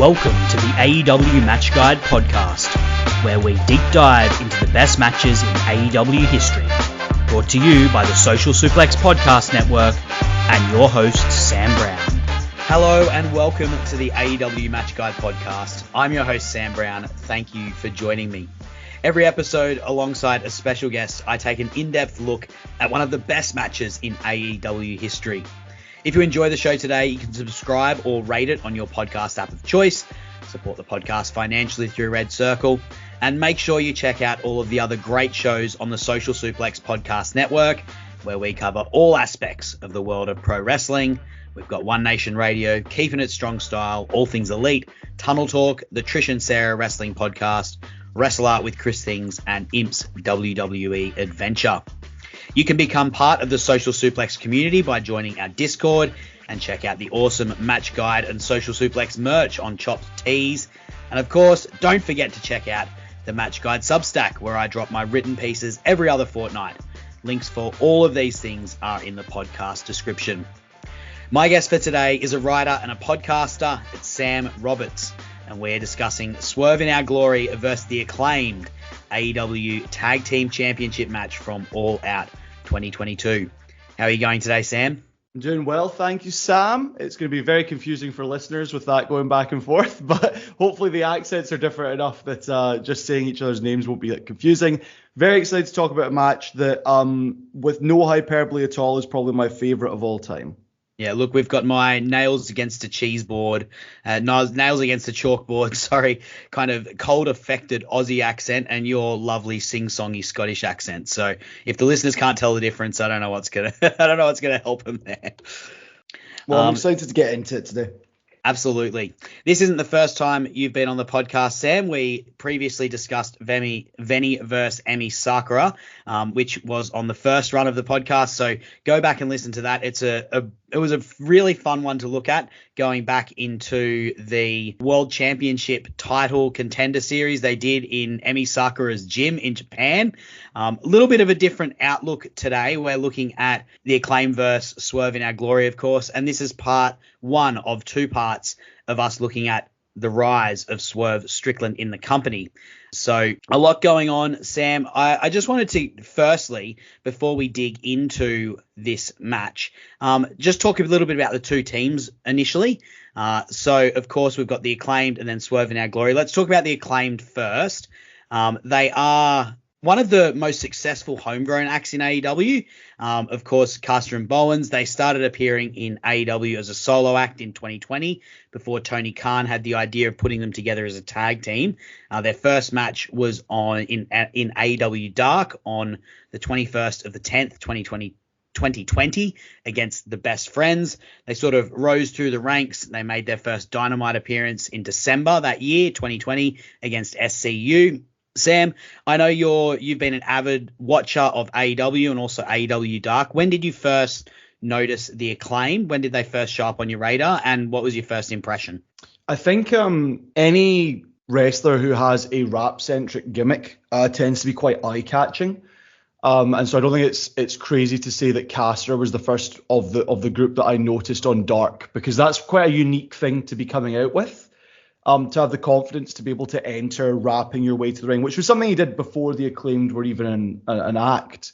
Welcome to the AEW Match Guide podcast, where we deep dive into the best matches in AEW history. Brought to you by the Social Suplex Podcast Network and your host, Sam Brown. Hello and welcome to the AEW Match Guide podcast. I'm your host, Sam Brown. Thank you for joining me. Every episode, alongside a special guest, I take an in-depth look at one of the best matches in AEW history. If you enjoy the show today, you can subscribe or rate it on your podcast app of choice, support the podcast financially through Red Circle, and make sure you check out all of the other great shows on the Social Suplex Podcast Network, where we cover all aspects of the world of pro wrestling. We've got One Nation Radio, Keeping It Strong Style, All Things Elite, Tunnel Talk, the Trish and Sarah Wrestling Podcast, Wrestle Art with Chris Things, and Imp's WWE Adventure. You can become part of the Social Suplex community by joining our Discord and check out the awesome Match Guide and Social Suplex merch on Chopped Tees. And of course, don't forget to check out the Match Guide Substack, where I drop my written pieces every other fortnight. Links for all of these things are in the podcast description. My guest for today is a writer and a podcaster. It's Sam Roberts, and we're discussing Swerve In Our Glory versus the Acclaimed AEW Tag Team Championship match from All Out 2022. How are you going today, Sam? I'm doing well, thank you, Sam. It's going to be very confusing for listeners with that going back and forth, but hopefully the accents are different enough that just saying each other's names won't be that confusing. Very excited to talk about a match that, with no hyperbole at all, is probably my favorite of all time. Yeah, look, we've got my nails against a nails against a chalkboard, kind of cold affected Aussie accent and your lovely sing-songy Scottish accent. So if the listeners can't tell the difference, I don't know what's gonna help them there. Well, I'm excited to get into it today. Absolutely. This isn't the first time you've been on the podcast, Sam. We previously discussed Veni versus Emi Sakura, which was on the first run of the podcast. So go back and listen to that. It was a really fun one to look at, going back into the World Championship title contender series they did in Emi Sakura's gym in Japan. A little bit of a different outlook today. We're looking at the Acclaim versus Swerve In Our Glory, of course, and this is part one of two parts of us looking at the rise of Swerve Strickland in the company. So a lot going on, Sam. I just wanted to, firstly, before we dig into this match, just talk a little bit about the two teams initially. So, of course, we've got the Acclaimed and then Swerve In Our Glory. Let's talk about the Acclaimed first. They are one of the most successful homegrown acts in AEW. Of course, Caster and Bowens, they started appearing in AEW as a solo act in 2020 before Tony Khan had the idea of putting them together as a tag team. Their first match was in AEW Dark on the 21st of the 10th, 2020 against the Best Friends. They sort of rose through the ranks. They made their first Dynamite appearance in December that year, 2020, against SCU. Sam, I know you've been an avid watcher of AEW and also AEW Dark. When did you first notice the Acclaim? When did they first show up on your radar? And what was your first impression? I think any wrestler who has a rap-centric gimmick tends to be quite eye-catching. And so I don't think it's crazy to say that Caster was the first of the group that I noticed on Dark, because that's quite a unique thing to be coming out with. To have the confidence to be able to enter rapping your way to the ring, which was something he did before the Acclaimed were even an act.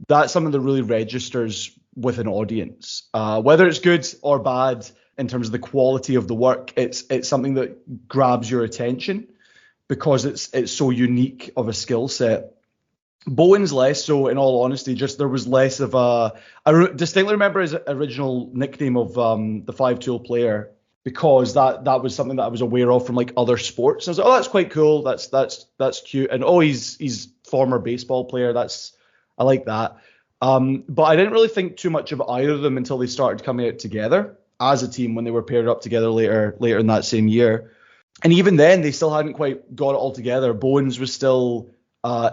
That's something that really registers with an audience. Whether it's good or bad in terms of the quality of the work, it's something that grabs your attention because it's so unique of a skill set. Bowens less so, in all honesty. Just there was less of I distinctly remember his original nickname of the 5-tool player, because that was something that I was aware of from like other sports. I was like, oh, that's quite cool. That's cute. And oh, he's former baseball player. I like that. But I didn't really think too much of either of them until they started coming out together as a team when they were paired up together later in that same year. And even then, they still hadn't quite got it all together. Bowens was still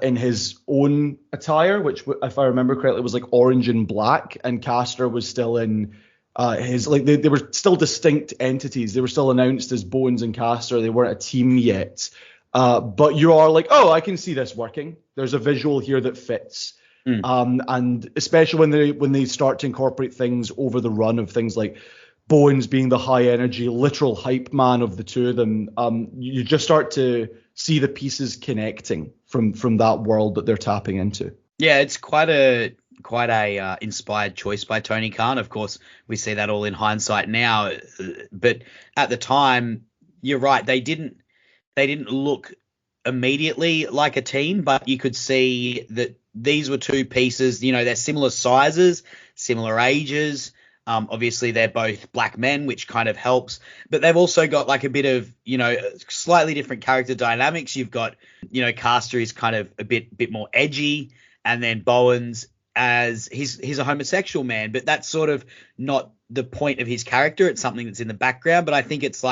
in his own attire, which, if I remember correctly, was like orange and black, and Caster was still in they were still distinct entities. They were still announced as Bowens and Caster. They weren't a team yet. But you are like, oh, I can see this working. There's a visual here that fits. And especially when they start to incorporate things over the run of things like Bowens being the high energy, literal hype man of the two of them, you just start to see the pieces connecting from that world that they're tapping into. Yeah, it's quite a inspired choice by Tony Khan. Of course, we see that all in hindsight now, but at the time, you're right. They didn't look immediately like a team, but you could see that these were two pieces. You know, they're similar sizes, similar ages. Obviously, they're both black men, which kind of helps. But they've also got like a bit of, you know, slightly different character dynamics. You've got, you know, Caster is kind of a bit more edgy, and then Bowens as he's a homosexual man. But that's sort of not the point of his character. It's something that's in the background. But I think it's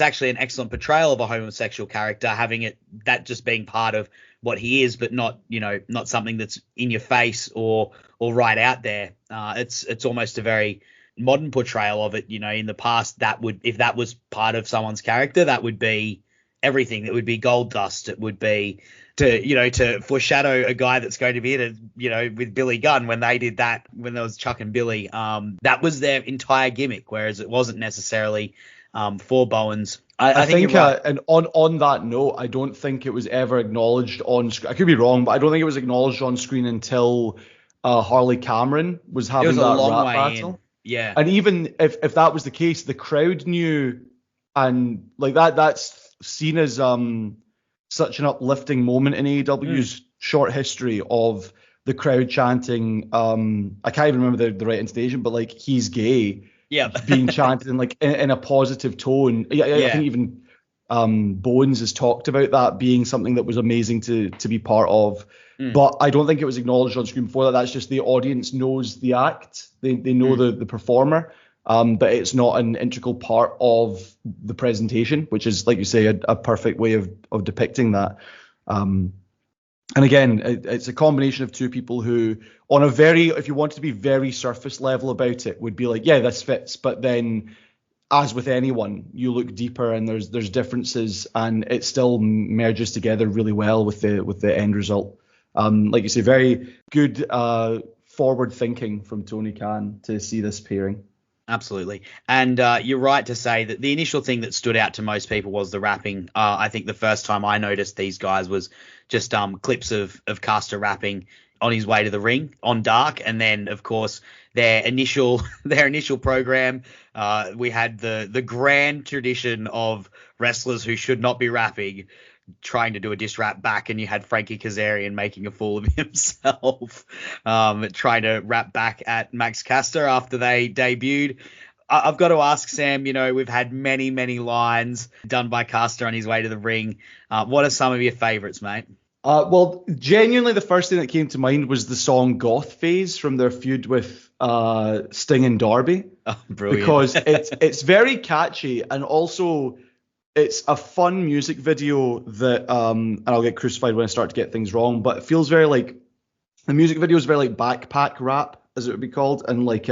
actually an excellent portrayal of a homosexual character, having that just being part of what he is, but not something that's in your face or right out there. It's almost a very modern portrayal of it. You know, in the past, if that was part of someone's character, that would be everything. It would be gold dust. It would be to foreshadow a guy that's going to be in it, you know, with Billy Gunn when they did that, when there was Chuck and Billy. That was their entire gimmick, whereas it wasn't necessarily for Bowens. I think right. And on that note, I don't think it was ever acknowledged on screen. I could be wrong, but I don't think it was acknowledged on screen until Harley Cameron was having that rap battle. In. Yeah. And even if that was the case, the crowd knew, and like that's seen as such an uplifting moment in AEW's short history of the crowd chanting. I can't even remember the right intonation, but like he's gay. Yeah, being chanted in a positive tone. I think even Bowens has talked about that being something that was amazing to be part of. But I don't think it was acknowledged on screen before that. That's just the audience knows the act. They know the performer, but it's not an integral part of the presentation, which is, like you say, a perfect way of depicting that. And again, it's a combination of two people who, on if you want to be very surface level about it, would be like, yeah, this fits. But then, as with anyone, you look deeper and there's differences, and it still merges together really well with the end result. Like you say, very good forward thinking from Tony Khan to see this pairing. Absolutely. And you're right to say that the initial thing that stood out to most people was the rapping. I think the first time I noticed these guys was just clips of Caster rapping on his way to the ring on Dark. And then, of course, their initial program, we had the grand tradition of wrestlers who should not be rapping trying to do a diss rap back, and you had Frankie Kazarian making a fool of himself, trying to rap back at Max Caster after they debuted. I've got to ask Sam, you know, we've had many, many lines done by Caster on his way to the ring. What are some of your favorites, mate? Well, genuinely, the first thing that came to mind was the song Goth Phase from their feud with Sting and Darby. Oh, brilliant. Because it's very catchy, and also it's a fun music video that, and I'll get crucified when I start to get things wrong, but it feels very like, the music video is very like backpack rap, as it would be called, and like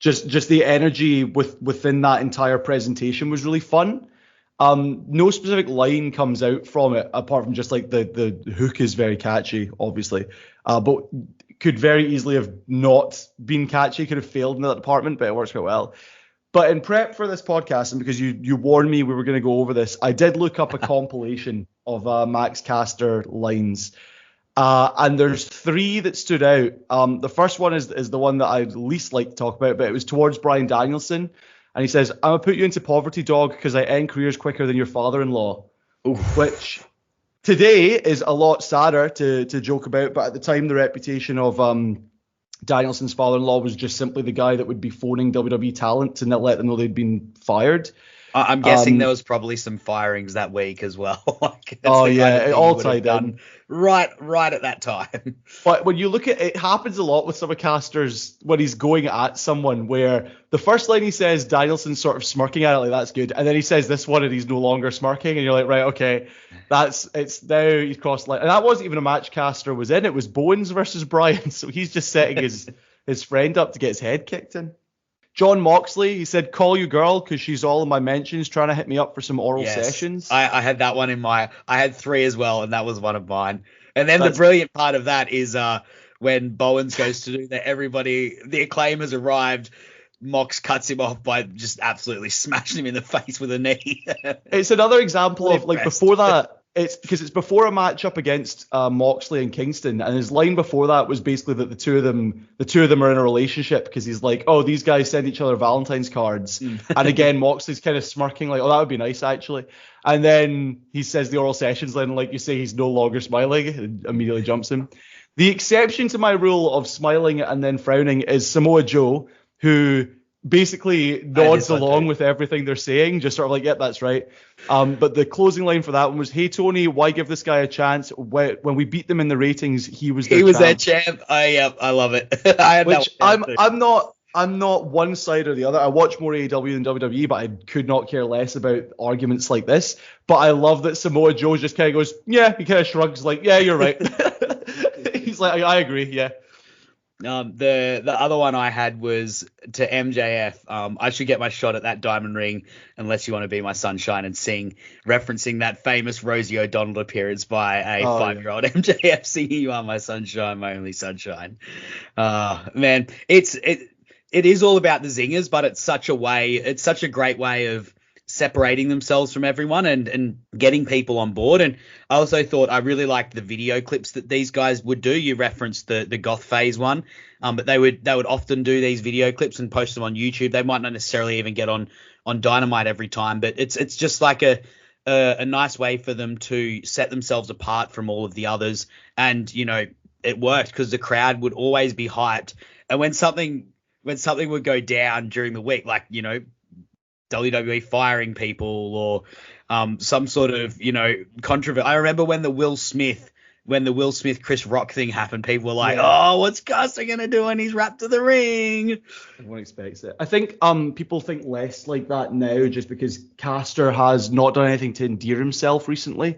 just the energy within that entire presentation was really fun. No specific line comes out from it apart from just like the hook is very catchy, obviously, but could very easily have not been catchy, could have failed in that department, but it works quite well. But in prep for this podcast, and because you warned me we were going to go over this, I did look up a compilation of Max Caster lines. And there's three that stood out. The first one is the one that I'd least like to talk about, but it was towards Bryan Danielson. And he says, I'm going to put you into poverty, dog, because I end careers quicker than your father-in-law. Oof. Which today is a lot sadder to joke about, but at the time the reputation of Danielson's father-in-law was just simply the guy that would be phoning WWE talent to not let them know they'd been fired. I'm guessing there was probably some firings that week as well. It all tied in. Right at that time. But when you look at it, happens a lot with some of Caster's when he's going at someone, where the first line he says, Danielson's sort of smirking at it, like, that's good. And then he says this one and he's no longer smirking. And you're like, right, okay, it's now he's crossed line. And that wasn't even a match Caster was in. It was Bowens versus Bryan. So he's just setting his friend up to get his head kicked in. John Moxley, he said, call you girl, because she's all in my mentions trying to hit me up for some oral sessions. I had that one I had three as well, and that was one of mine. And then the brilliant part of that is when Bowens goes to do that, the Acclaim has arrived. Mox cuts him off by just absolutely smashing him in the face with a knee. It's another example of like before that. It's because it's before a matchup against Moxley and Kingston, and his line before that was basically that the two of them are in a relationship because he's like, oh, these guys send each other Valentine's cards, and again Moxley's kind of smirking like, oh, that would be nice actually, and then he says the oral sessions line, like you say, he's no longer smiling, and immediately jumps him. The exception to my rule of smiling and then frowning is Samoa Joe, who basically nods along with everything they're saying, just sort of like, yep, that's right. But the closing line for that one was, hey, Tony, why give this guy a chance? When we beat them in the ratings, he was their champ. I love it. I'm not one side or the other. I watch more AEW than WWE, but I could not care less about arguments like this. But I love that Samoa Joe just kind of goes, yeah, he kind of shrugs like, yeah, you're right. He's like, I agree, yeah. The other one I had was to MJF. I should get my shot at that diamond ring unless you want to be my sunshine and sing, referencing that famous Rosie O'Donnell appearance by a 5-year-old MJF singing "You Are My Sunshine, My Only Sunshine." Man, it is all about the zingers, but it's such a great way of separating themselves from everyone and getting people on board. And I also thought I really liked the video clips that these guys would do. You referenced the goth phase one, but they would often do these video clips and post them on YouTube. They might not necessarily even get on Dynamite every time, but it's just like a nice way for them to set themselves apart from all of the others. And it worked because the crowd would always be hyped. And when something would go down during the week, like WWE firing people or some sort of controversy. I remember when the Will Smith Chris Rock thing happened, people were like, oh, what's Caster gonna do when he's wrapped to the ring? Everyone expects it. I think people think less like that now just because Caster has not done anything to endear himself recently.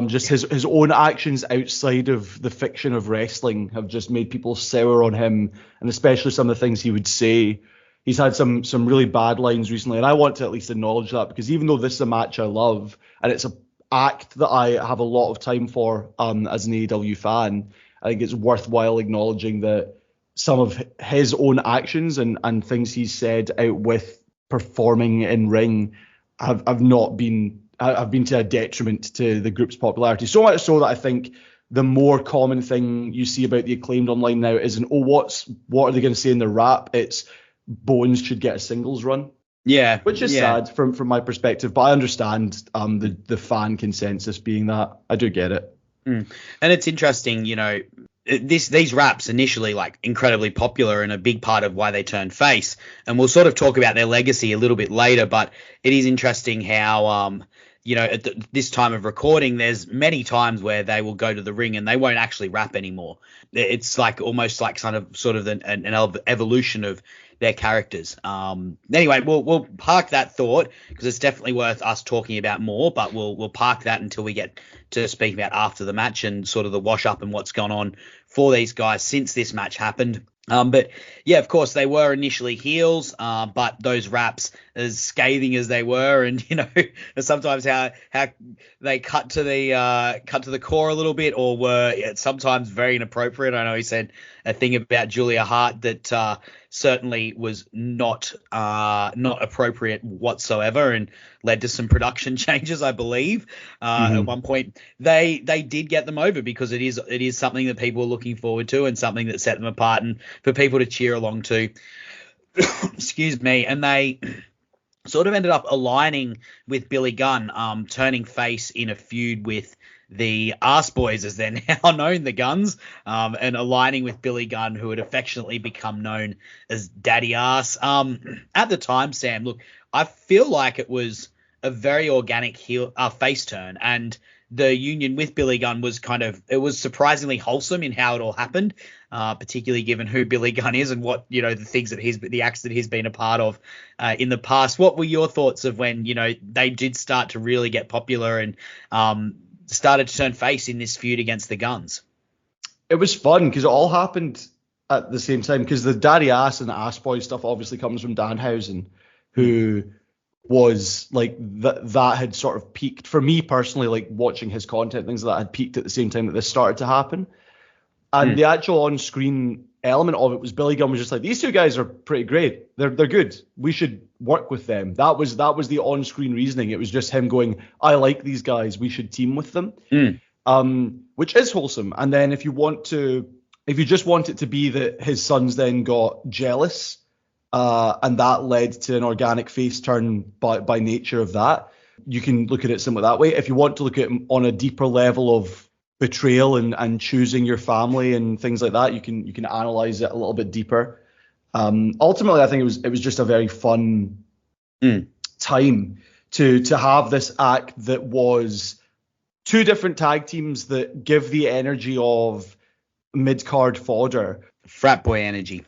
Just his own actions outside of the fiction of wrestling have just made people sour on him, and especially some of the things he would say. He's had some really bad lines recently, and I want to at least acknowledge that because even though this is a match I love and it's an act that I have a lot of time for as an AEW fan, I think it's worthwhile acknowledging that some of his own actions and things he's said out with performing in ring have been to a detriment to the group's popularity. So much so that I think the more common thing you see about the Acclaimed online now isn't, what are they going to say in their rap? It's Bones should get a singles run. Yeah. Which is sad from my perspective, but I understand the fan consensus being that. I do get it. And it's interesting, these raps initially like incredibly popular and a big part of why they turned face. And we'll sort of talk about their legacy a little bit later, but it is interesting how at this time of recording, there's many times where they will go to the ring and they won't actually rap anymore. It's like almost like sort of an evolution of their characters. Anyway, we'll park that thought because it's definitely worth us talking about more, but we'll park that until we get to speak about after the match and sort of the wash up and what's gone on for these guys since this match happened. But yeah, of course they were initially heels, but those raps, as scathing as they were, and sometimes how they cut to the core a little bit, or were sometimes very inappropriate. I know he said a thing about Julia Hart that certainly was not appropriate whatsoever, and led to some production changes, I believe. At one point, they did get them over because it is something that people are looking forward to and something that set them apart and for people to cheer along to. Excuse me. And they sort of ended up aligning with Billy Gunn, turning face in a feud with the Arse Boys, as they're now known, the Guns, and aligning with Billy Gunn, who had affectionately become known as Daddy Arse. At the time, Sam, look, I feel like it was a very organic face turn, and the union with Billy Gunn was surprisingly wholesome in how it all happened, particularly given who Billy Gunn is and what, the acts that he's been a part of in the past. What were your thoughts of when, they did start to really get popular and started to turn face in this feud against the Guns? It was fun because it all happened at the same time, because the Daddy Ass and the Ass Boy stuff obviously comes from Danhausen, who was like that had sort of peaked for me personally, like watching his content, things like that had peaked at the same time that this started to happen. And the actual on-screen element of it was Billy Gunn was just like, these two guys are pretty great. They're good. We should work with them. That was the on-screen reasoning. It was just him going, I like these guys. We should team with them. Which is wholesome. And then if you just want it to be that his sons then got jealous, and that led to an organic face turn by nature of that, you can look at it somewhat that way. If you want to look at it on a deeper level of betrayal and choosing your family and things like that, you can analyze it a little bit deeper. Ultimately, I think it was just a very fun time to have this act that was two different tag teams that give the energy of mid-card fodder. Frat boy energy.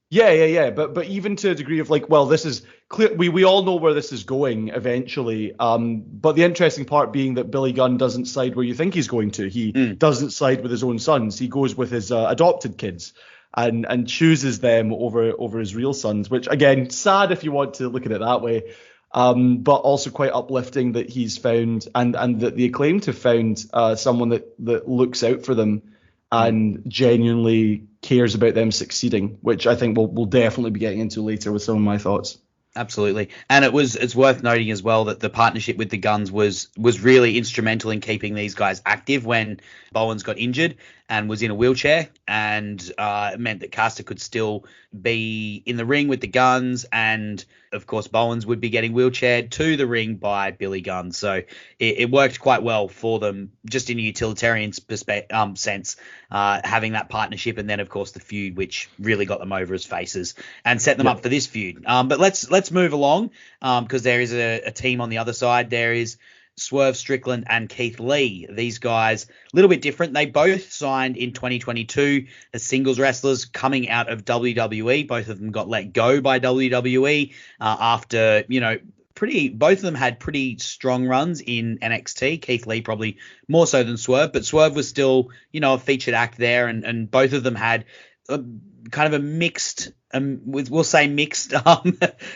Yeah. But even to a degree of like, well, this is clear. We all know where this is going eventually. But the interesting part being that Billy Gunn doesn't side where you think he's going to. He doesn't side with his own sons. He goes with his adopted kids and chooses them over his real sons, which again, sad if you want to look at it that way. But also quite uplifting that he's found and that the Acclaimed have found someone that looks out for them and genuinely cares about them succeeding, which I think we'll definitely be getting into later with some of my thoughts. Absolutely. And it's worth noting as well that the partnership with the Guns was really instrumental in keeping these guys active when Bowens got injured and was in a wheelchair, and it meant that Caster could still be in the ring with the Guns, and of course Bowens would be getting wheelchaired to the ring by Billy Gunn. So it worked quite well for them just in a utilitarian sense, having that partnership, and then of course the feud, which really got them over as faces and set them up for this feud. But let's move along, because there is a team on the other side. There is Swerve Strickland and Keith Lee. These guys, a little bit different. They both signed in 2022 as singles wrestlers coming out of WWE. Both of them got let go by WWE after, both of them had pretty strong runs in NXT. Keith Lee probably more so than Swerve, but Swerve was still, a featured act there, and both of them had kind of a mixed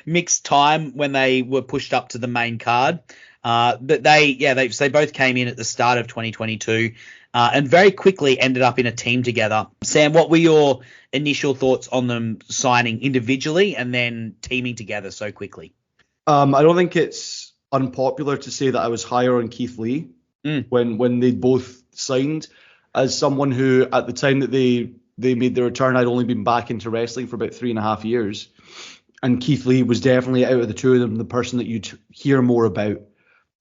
mixed time when they were pushed up to the main card. But they both came in at the start of 2022 and very quickly ended up in a team together. Sam, what were your initial thoughts on them signing individually and then teaming together so quickly? I don't think it's unpopular to say that I was higher on Keith Lee when they both signed, as someone who at the time that they made their return, I'd only been back into wrestling for about 3.5 years. And Keith Lee was definitely, out of the two of them, the person that you'd hear more about.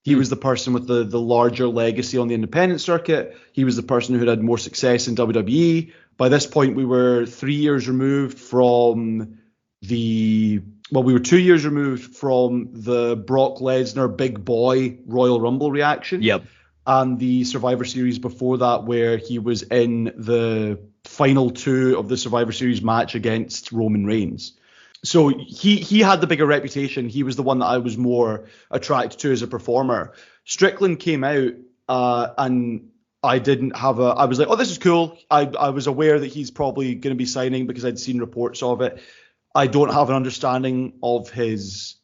He was the person with the larger legacy on the independent circuit. He was the person who had more success in WWE. By this point, we were 3 years removed from we were 2 years removed from the Brock Lesnar big boy Royal Rumble reaction. Yep. And the Survivor Series before that, where he was in the final two of the Survivor Series match against Roman Reigns. So he had the bigger reputation. He was the one that I was more attracted to as a performer. Strickland came out and I was like, oh, this is cool. I was aware that he's probably going to be signing because I'd seen reports of it. I don't have an understanding of his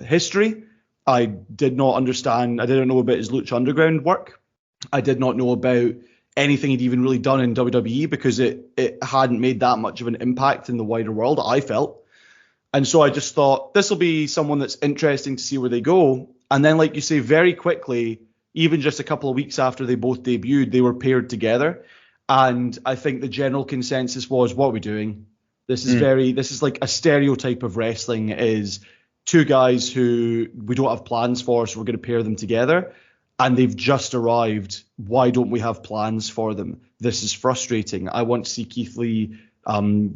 history. I didn't know about his Lucha Underground work. I did not know about anything he'd even really done in WWE because it hadn't made that much of an impact in the wider world, I felt. And so I just thought, this will be someone that's interesting to see where they go. And then, like you say, very quickly, even just a couple of weeks after they both debuted, they were paired together. And I think the general consensus was, what are we doing? This is like a stereotype of wrestling, is two guys who we don't have plans for, so we're going to pair them together. And they've just arrived. Why don't we have plans for them? This is frustrating. I want to see Keith Lee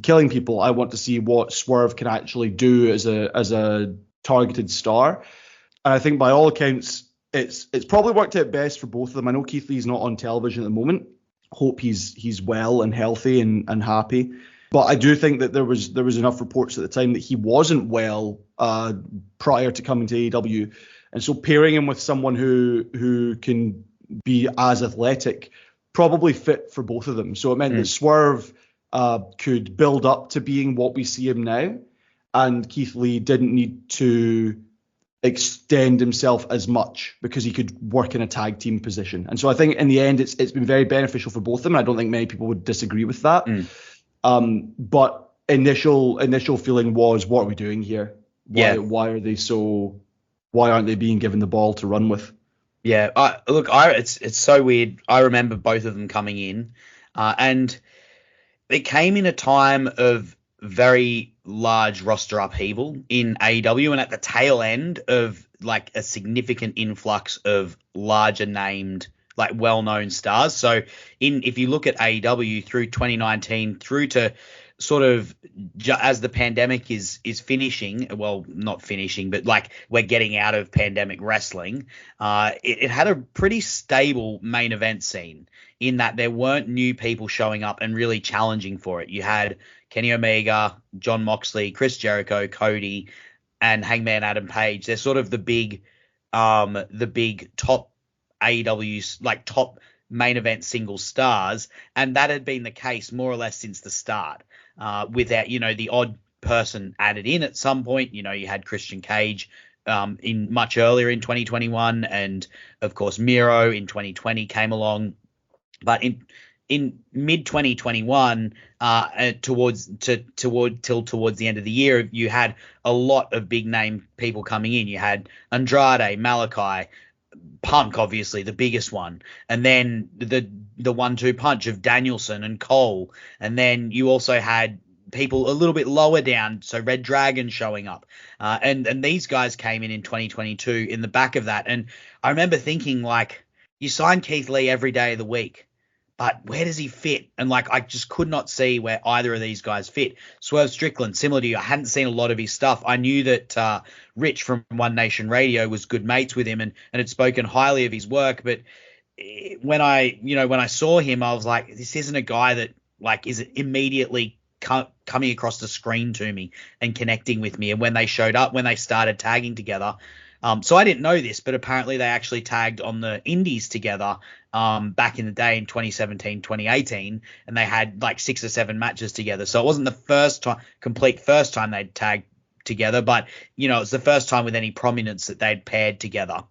killing people. I want to see what Swerve can actually do as a targeted star. And I think by all accounts, it's probably worked out best for both of them. I know Keith Lee's not on television at the moment. Hope he's well and healthy and happy. But I do think that there was enough reports at the time that he wasn't well prior to coming to AEW. And so pairing him with someone who can be as athletic probably fit for both of them. So it meant that Swerve could build up to being what we see him now, and Keith Lee didn't need to extend himself as much because he could work in a tag team position. And so I think in the end it's been very beneficial for both of them. I don't think many people would disagree with that. But initial feeling was, what are we doing here? Why aren't they being given the ball to run with? Yeah, it's so weird. I remember both of them coming in, and they came in a time of very large roster upheaval in AEW, and at the tail end of like a significant influx of larger named, like well-known stars. So if you look at AEW through 2019 through to sort of as the pandemic is finishing, well, not finishing, but like we're getting out of pandemic wrestling, it had a pretty stable main event scene in that there weren't new people showing up and really challenging for it. You had Kenny Omega, Jon Moxley, Chris Jericho, Cody, and Hangman Adam Page. They're sort of the big top AEW's like top main event single stars, and that had been the case more or less since the start. Without, the odd person added in at some point. You had Christian Cage in much earlier in 2021, and of course Miro in 2020 came along. But in mid 2021, towards the end of the year, you had a lot of big name people coming in. You had Andrade, Malachi, Punk, obviously the biggest one, and then the 1-2 punch of Danielson and Cole, and then you also had people a little bit lower down, so Red Dragon showing up, and these guys came in 2022 in the back of that. And I remember thinking, like, you sign Keith Lee every day of the week, but where does he fit? And like, I just could not see where either of these guys fit. Swerve Strickland, similar to you, I hadn't seen a lot of his stuff. I knew that Rich from One Nation Radio was good mates with him and had spoken highly of his work. But when I saw him, I was like, this isn't a guy that like is immediately coming across the screen to me and connecting with me. And when they showed up, when they started tagging together, so I didn't know this, but apparently they actually tagged on the Indies together back in the day in 2017, 2018, and they had like 6 or 7 matches together. So it wasn't the complete first time they'd tagged together, but it's the first time with any prominence that they'd paired together.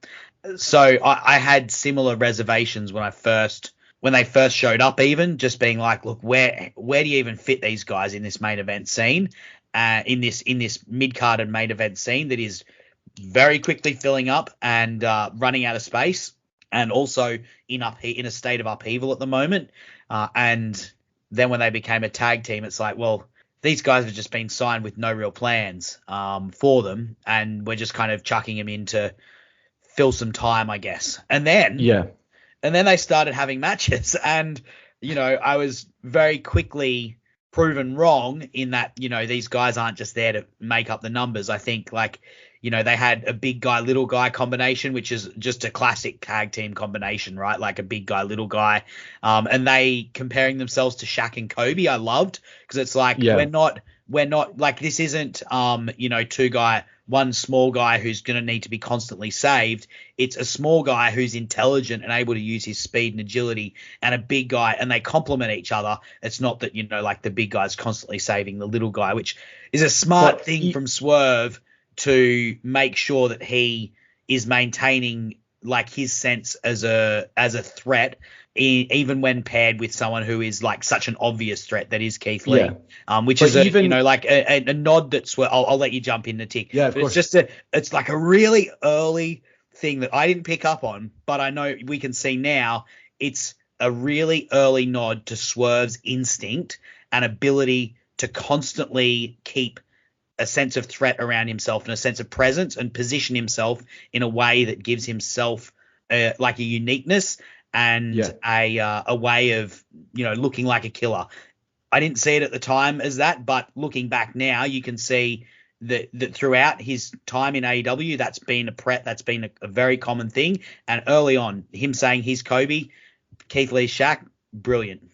So I had similar reservations when they first showed up, even just being like, look, where do you even fit these guys in this main event scene, in this mid-card and main event scene that is very quickly filling up and running out of space, and also in a state of upheaval at the moment. And then when they became a tag team, it's like, well, these guys have just been signed with no real plans for them, and we're just kind of chucking them in to fill some time, I guess. And then they started having matches, and I was very quickly proven wrong in that these guys aren't just there to make up the numbers. I think they had a big guy, little guy combination, which is just a classic tag team combination, right? Like a big guy, little guy. And they comparing themselves to Shaq and Kobe, I loved, because it's like, we're not like, this isn't, one small guy who's going to need to be constantly saved. It's a small guy who's intelligent and able to use his speed and agility, and a big guy, and they complement each other. It's not that, like the big guy's constantly saving the little guy, which is a smart thing from Swerve to make sure that he is maintaining like his sense as a threat, even when paired with someone who is like such an obvious threat that is Keith Lee, which is like a nod that I'll let you jump in the tick. Yeah, of but course. It's like a really early thing that I didn't pick up on, but I know we can see now. It's a really early nod to Swerve's instinct and ability to constantly keep a sense of threat around himself and a sense of presence, and position himself in a way that gives himself like a uniqueness and a way of looking like a killer. I didn't see it at the time as that, but looking back now, you can see that throughout his time in AEW, that's been a very common thing. And early on, him saying he's Kobe, Keith Lee's Shaq, brilliant.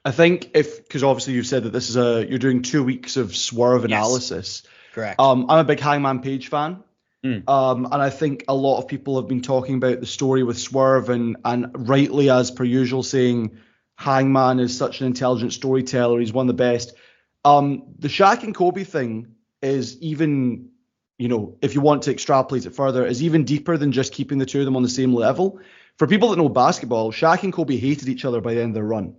I think because obviously you've said that this is you're doing 2 weeks of Swerve analysis. Correct. I'm a big Hangman Page fan. And I think a lot of people have been talking about the story with Swerve and rightly, as per usual, saying Hangman is such an intelligent storyteller. He's one of the best. The Shaq and Kobe thing is even, if you want to extrapolate it further, is even deeper than just keeping the two of them on the same level. For people that know basketball, Shaq and Kobe hated each other by the end of their run.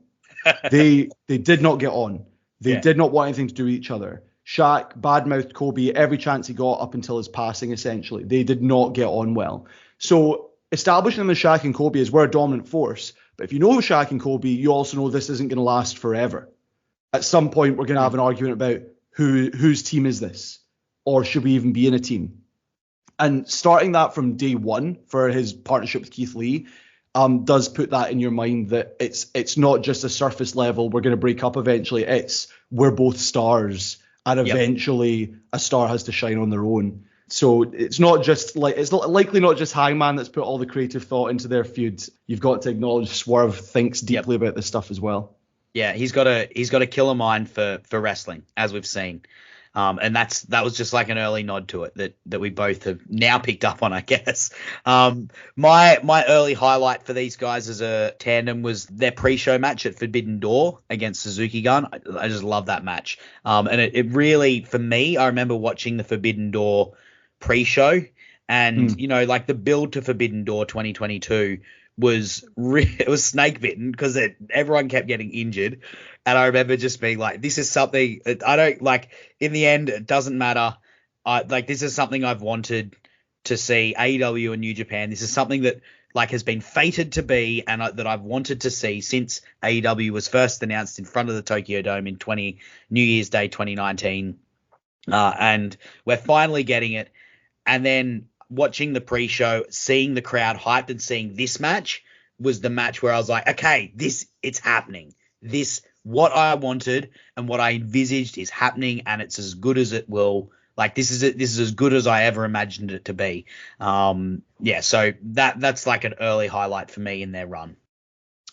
They did not get on. They did not want anything to do with each other. Shaq badmouthed Kobe every chance he got up until his passing, essentially. They did not get on well. So establishing them as Shaq and Kobe is we're a dominant force. But if you know Shaq and Kobe, you also know this isn't going to last forever. At some point, we're going to have an argument about whose team is this? Or should we even be in a team? And starting that from day one for his partnership with Keith Lee does put that in your mind that it's not just a surface level, we're going to break up eventually. It's we're both stars. And eventually a star has to shine on their own. So it's likely not just Hangman that's put all the creative thought into their feud. You've got to acknowledge Swerve thinks deeply about this stuff as well. Yeah, he's got a killer mind for wrestling, as we've seen. And that was just like an early nod to it that we both have now picked up on, I guess. My early highlight for these guys as a tandem was their pre-show match at Forbidden Door against Suzuki Gun. I just love that match. And it really, for me, I remember watching the Forbidden Door pre-show and, like the build to Forbidden Door 2022 it was snake bitten because everyone kept getting injured. And I remember just being like, this is something I don't like. In the end, it doesn't matter. This is something I've wanted to see, AEW and New Japan. This is something that has been fated to be and that I've wanted to see since AEW was first announced in front of the Tokyo Dome in New Year's Day 2019. And we're finally getting it. And then watching the pre-show, seeing the crowd hyped and seeing this match was the match where I was like, okay, it's happening. What I wanted and what I envisaged is happening, and it's as good as it will. This is as good as I ever imagined it to be. So that's like an early highlight for me in their run.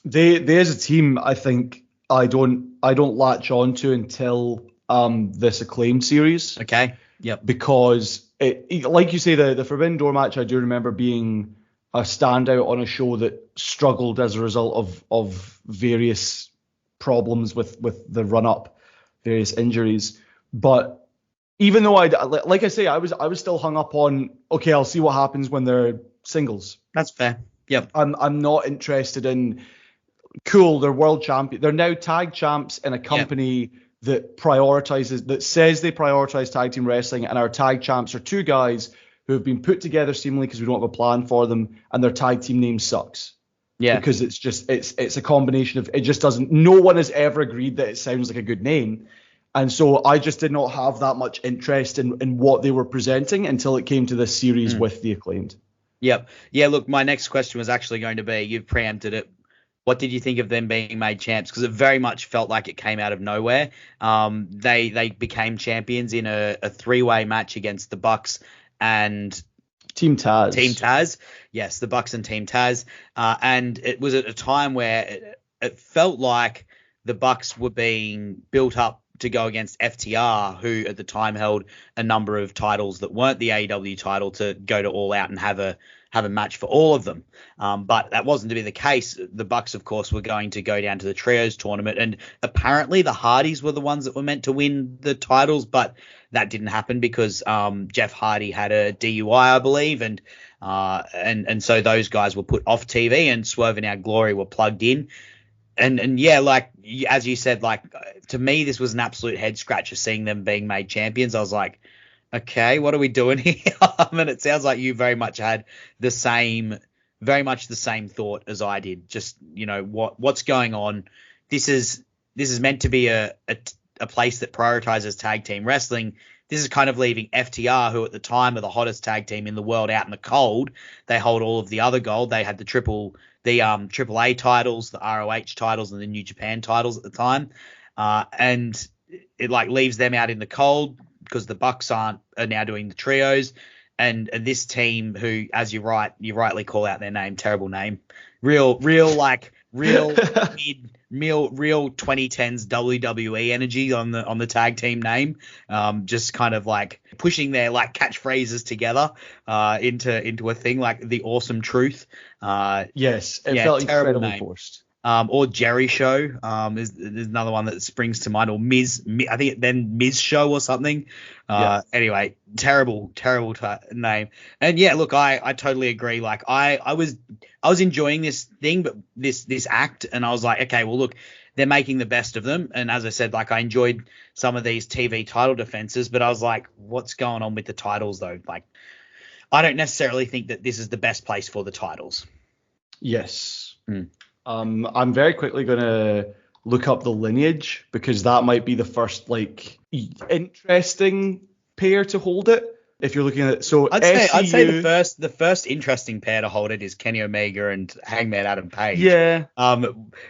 They as a team, I think I don't latch on to until this Acclaimed series. Okay. Yep. Because like you say, the Forbidden Door match, I do remember being a standout on a show that struggled as a result of various problems with the run up, various injuries. But even though I was still hung up on, okay, I'll see what happens when they're singles. That's fair. Yep. I'm not interested in, cool, they're world champion. They're now tag champs in a company that says they prioritize tag team wrestling, and our tag champs are two guys who have been put together seemingly because we don't have a plan for them, and their tag team name sucks. Yeah. Because it's a combination of, it just doesn't, no one has ever agreed that it sounds like a good name. And so I just did not have that much interest in what they were presenting until it came to this series with the Acclaimed. Yep. Yeah, look, my next question was actually going to be, you've preempted it. What did you think of them being made champs? Because it very much felt like it came out of nowhere. They became champions in a three-way match against the Bucks and Team Taz. Yes, the Bucks and Team Taz. And it was at a time where it felt like the Bucks were being built up to go against FTR, who at the time held a number of titles that weren't the AEW title, to go to All Out and have a match for all of them. But that wasn't to be the case. The Bucks, of course, were going to go down to the Trios tournament, and apparently the Hardys were the ones that were meant to win the titles, but that didn't happen because Jeff Hardy had a DUI, I believe, and so those guys were put off TV, and Swerve In Our Glory were plugged in. And yeah, like as you said, like to me, this was an absolute head scratcher seeing them being made champions. I was like, okay, what are we doing here? And it sounds like you very much had the same thought as I did. Just, what's going on? This is meant to be a place that prioritizes tag team wrestling. This is kind of leaving FTR, who at the time are the hottest tag team in the world, out in the cold. They hold all of the other gold. They had the AAA titles, the ROH titles, and the New Japan titles at the time. And it leaves them out in the cold because the Bucks are now doing the trios. And this team, who, as you rightly call out their name, terrible name, real 2010s WWE energy on the tag team name, just kind of like pushing their catchphrases together into a thing like the awesome truth. Yes, it felt incredibly forced. Or Jerry Show is another one that springs to mind, or Miz, I think then Miz Show or something. Anyway, terrible name. And yeah, look, I totally agree. Like I was enjoying this thing, but this act, and I was like, okay, well look, they're making the best of them. And as I said, like I enjoyed some of these TV title defenses, but I was like, what's going on with the titles though? Like, I don't necessarily think that this is the best place for the titles. Yes. I'm very quickly going to look up the lineage because that might be the first like interesting pair to hold it. If you're looking at it, so I'd say the first interesting pair to hold it is Kenny Omega and Hangman Adam Page. Yeah.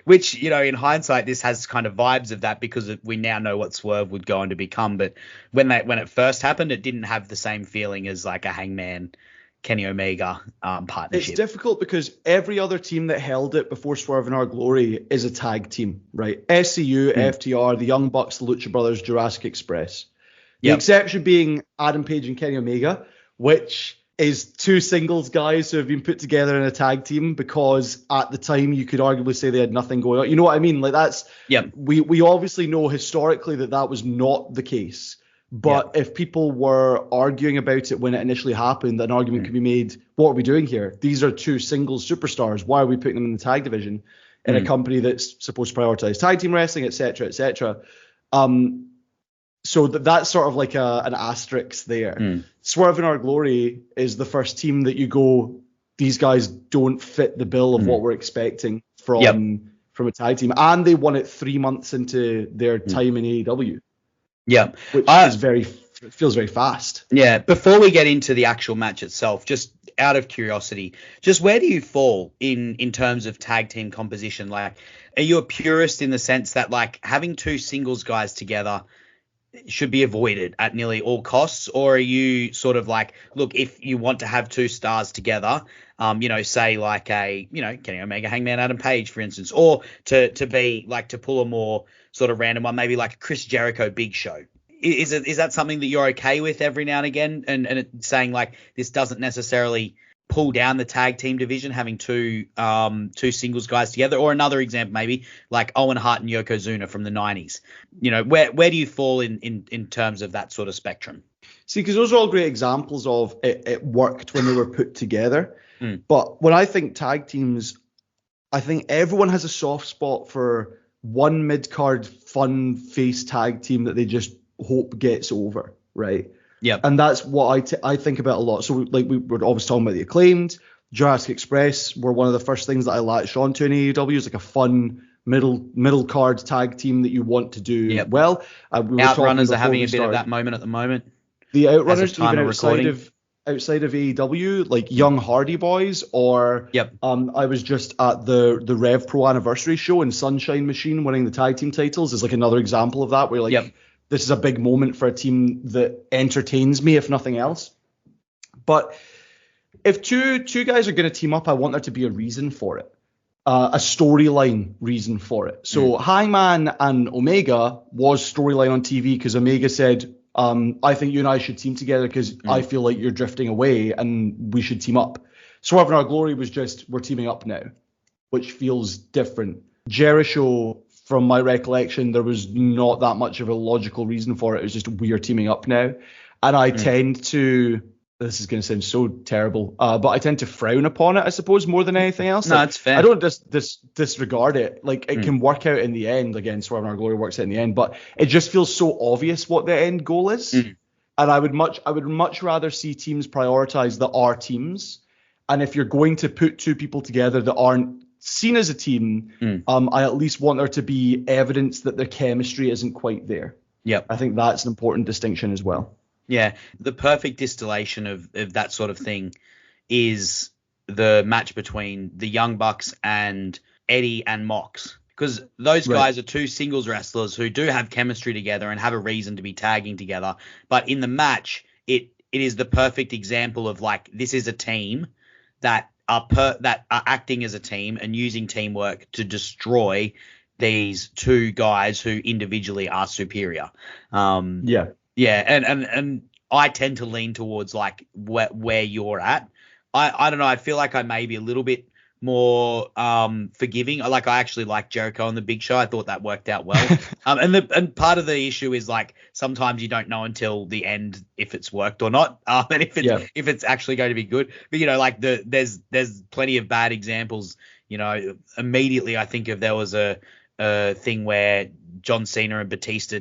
Which, you know, in hindsight, this has kind of vibes of that because we now know what Swerve would go on to become. But when it first happened, it didn't have the same feeling as like a Hangman Kenny Omega partnership. It's difficult because every other team that held it before Swerve In Our Glory is a tag team, right? SCU, FTR, the Young Bucks, the Lucha Brothers, Jurassic Express. The exception being Adam Page and Kenny Omega, which is two singles guys who have been put together in a tag team because at the time you could arguably say they had nothing going on. You know what I mean? Like that's we obviously know historically that was not the case. But if people were arguing about it when it initially happened, an argument could be made, what are we doing here? These are two singles superstars. Why are we putting them in the tag division in a company that's supposed to prioritize tag team wrestling, et cetera, et cetera? So that's sort of like an asterisk there. Swerve In Our Glory is the first team that you go, these guys don't fit the bill of what we're expecting from a tag team. And they won it 3 months into their time in AEW. Yeah. Which feels very fast. Yeah. Before we get into the actual match itself, just out of curiosity, just where do you fall in terms of tag team composition? Like, are you a purist in the sense that like having two singles guys together should be avoided at nearly all costs, or are you sort of like, look, if you want to have two stars together, you know, say like a, you know, Kenny Omega, Hangman Adam Page, for instance, or to be like to pull a more sort of random one, maybe like a Chris Jericho Big Show. Is that something that you're okay with every now and again, and saying like this doesn't necessarily pull down the tag team division having two singles guys together? Or another example, maybe like Owen Hart and Yokozuna from the 90s. You know, where do you fall in terms of that sort of spectrum? See, because those are all great examples of it worked when they were put together. But when I think tag teams, I think everyone has a soft spot for one mid-card fun face tag team that they just hope gets over, right? Yeah. And that's what I think about a lot. So like we were always talking about the Acclaimed, Jurassic Express were one of the first things that I latched onto in AEW. It's like a fun middle card tag team that you want to do well. Outrunners are having a bit of that moment at the moment. The Outrunners, even outside of AEW, like Young Hardy Boys, or I was just at the Rev Pro anniversary show and Sunshine Machine winning the tag team titles is like another example of that, where like this is a big moment for a team that entertains me, if nothing else. But if two guys are going to team up, I want there to be a reason for it, a storyline reason for it. So Hangman and Omega was storyline on TV because Omega said, I think you and I should team together because I feel like you're drifting away and we should team up. Swerve In Our Glory was just, we're teaming up now, which feels different. Jericho, from my recollection, there was not that much of a logical reason for it. It was just, we are teaming up now. And I tend to, this is going to sound so terrible, but I tend to frown upon it, I suppose, more than anything else. No, it's fair. I don't disregard it. Like, it can work out in the end. Again, Swerve In Our Glory works out in the end, but it just feels so obvious what the end goal is. And I would much rather see teams prioritize that are teams. And if you're going to put two people together that aren't seen as a team, I at least want there to be evidence that their chemistry isn't quite there. I think that's an important distinction as well. Yeah, the perfect distillation of that sort of thing is the match between the Young Bucks and Eddie and Mox, because those guys are two singles wrestlers who do have chemistry together and have a reason to be tagging together. But in the match, it is the perfect example of like, this is a team that are acting as a team and using teamwork to destroy these two guys who individually are superior. And I tend to lean towards like where you're at. I don't know. I feel like I may be a little bit more forgiving. I actually like Jericho on the Big Show. I thought that worked out well. And part of the issue is like sometimes you don't know until the end if it's worked or not, and if it's actually going to be good. But you know, like there's plenty of bad examples. You know, immediately I think if there was a a thing where John Cena and Batista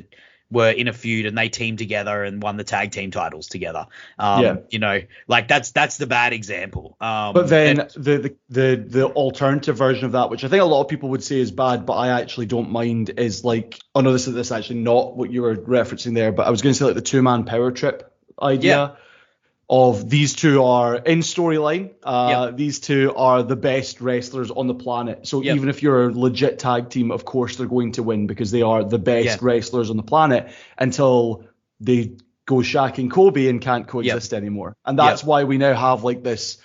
were in a feud and they teamed together and won the tag team titles together. You know, like that's the bad example. But then the alternative version of that, which I think a lot of people would say is bad, but I actually don't mind, is like, oh no, this is actually not what you were referencing there, but I was going to say like the 2-man power trip idea of these two are in storyline. These two are the best wrestlers on the planet. So even if you're a legit tag team, of course they're going to win because they are the best wrestlers on the planet until they go Shaq and Kobe and can't coexist anymore. And that's why we now have like this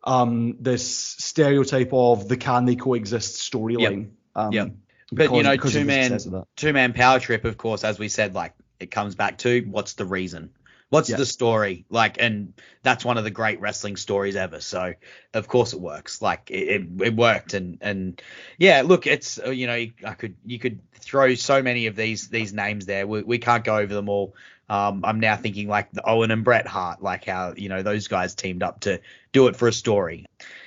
this stereotype of the can they coexist storyline. But you know, two-man power trip, of course, as we said, like it comes back to what's the reason? What's the story? Like, and that's one of the great wrestling stories ever. So of course it works. Like it worked. And yeah, look, it's, you know, you could throw so many of these names there. We can't go over them all. I'm now thinking like the Owen and Bret Hart, like how, you know, those guys teamed up to do it for a story.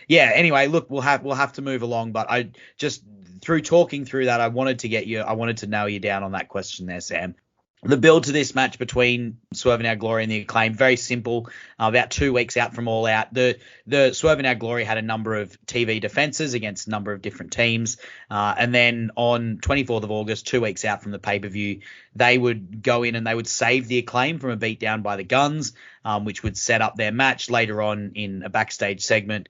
Yeah. Anyway, look, we'll have to move along, but I just through talking through that, I wanted to nail you down on that question there, Sam. The build to this match between Swerve In Our Glory and the Acclaimed, very simple. About 2 weeks out from All Out, the Swerve In Our Glory had a number of TV defenses against a number of different teams. And then on 24th of August, 2 weeks out from the pay-per-view, they would go in and they would save the Acclaimed from a beatdown by the Guns, which would set up their match. Later on in a backstage segment,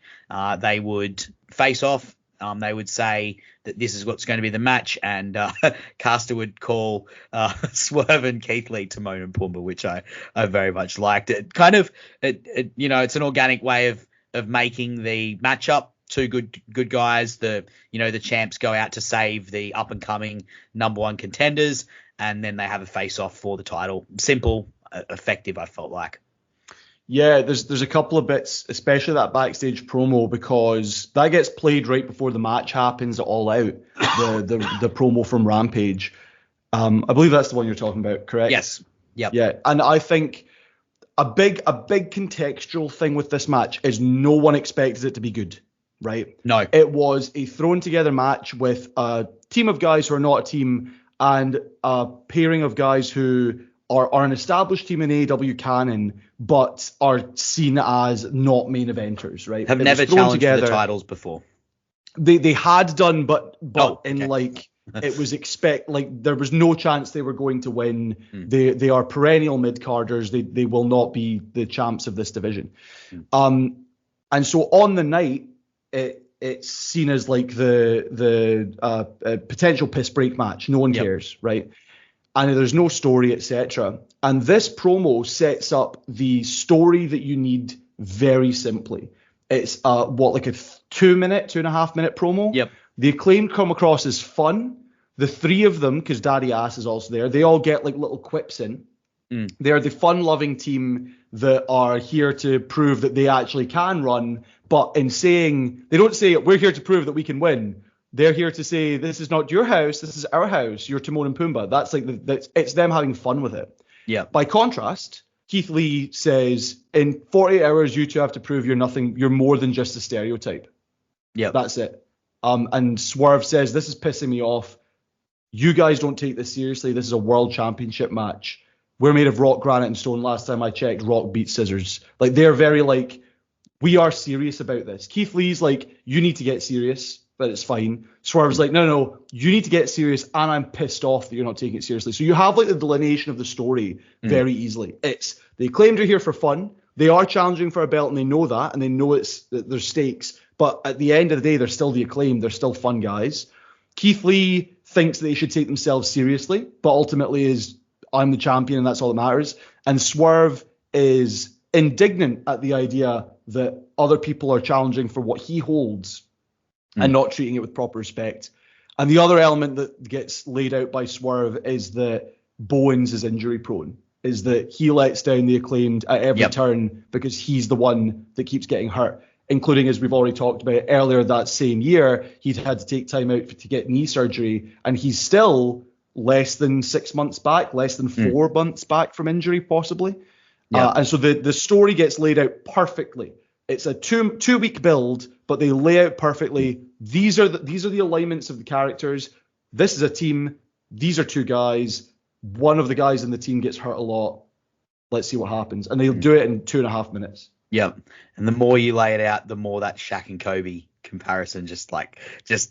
they would face off. They would say that this is what's going to be the match, and Caster would call Swerve and Keith Lee Timon and Pumbaa, which I very much liked. It kind of, you know, it's an organic way of making the matchup. Two good guys. The champs go out to save the up and coming number one contenders, and then they have a face off for the title. Simple, effective. I felt like. Yeah, there's a couple of bits, especially that backstage promo, because that gets played right before the match happens at All Out, the promo from Rampage. I believe that's the one you're talking about, correct? Yes. Yep. Yeah, and I think a big contextual thing with this match is no one expected it to be good, right? No. It was a thrown together match with a team of guys who are not a team and a pairing of guys who are an established team in AEW canon, but are seen as not main eventers, right? Have never challenged for the titles before. They had done, but okay. in like it was there was no chance they were going to win. They are perennial mid-carders. They will not be the champs of this division. And so on the night, it's seen as like the potential piss break match. No one cares, right? And there's no story, etc. And this promo sets up the story that you need very simply. It's like a 2.5 minute promo. Yep. The Acclaimed come across as fun. The three of them, because Daddy Ass is also there, they all get like little quips in. They're the fun-loving team that are here to prove that they actually can run. But in saying, they don't say we're here to prove that we can win. They're here to say, this is not your house, this is our house. You're Timon and Pumbaa. That's like it's them having fun with it. Yeah. By contrast, Keith Lee says, in 48 hours, you two have to prove you're nothing. You're more than just a stereotype. Yeah. That's it. And Swerve says, this is pissing me off. You guys don't take this seriously. This is a world championship match. We're made of rock, granite, and stone. Last time I checked, rock beats scissors. Like, they're very like, we are serious about this. Keith Lee's like, you need to get serious. But it's fine. Swerve's like, no, you need to get serious, and I'm pissed off that you're not taking it seriously. So you have like the delineation of the story very easily. It's the Acclaimed are here for fun. They are challenging for a belt, and they know that, and they know there's stakes. But at the end of the day, they're still the Acclaimed. They're still fun guys. Keith Lee thinks they should take themselves seriously, but ultimately is, I'm the champion, and that's all that matters. And Swerve is indignant at the idea that other people are challenging for what he holds and not treating it with proper respect. And the other element that gets laid out by Swerve is that Bowens is injury prone, is that he lets down the Acclaimed at every turn because he's the one that keeps getting hurt, including, as we've already talked about earlier, that same year, he'd had to take time out to get knee surgery, and he's still less than 6 months back, less than 4 months back from injury, possibly. And so the story gets laid out perfectly. It's a two-week build, but they lay out perfectly. These are the alignments of the characters. this is a team. These are two guys. One of the guys in the team gets hurt a lot. Let's see what happens. And they'll do it in 2.5 minutes. Yep. And the more you lay it out, the more that Shaq and Kobe comparison just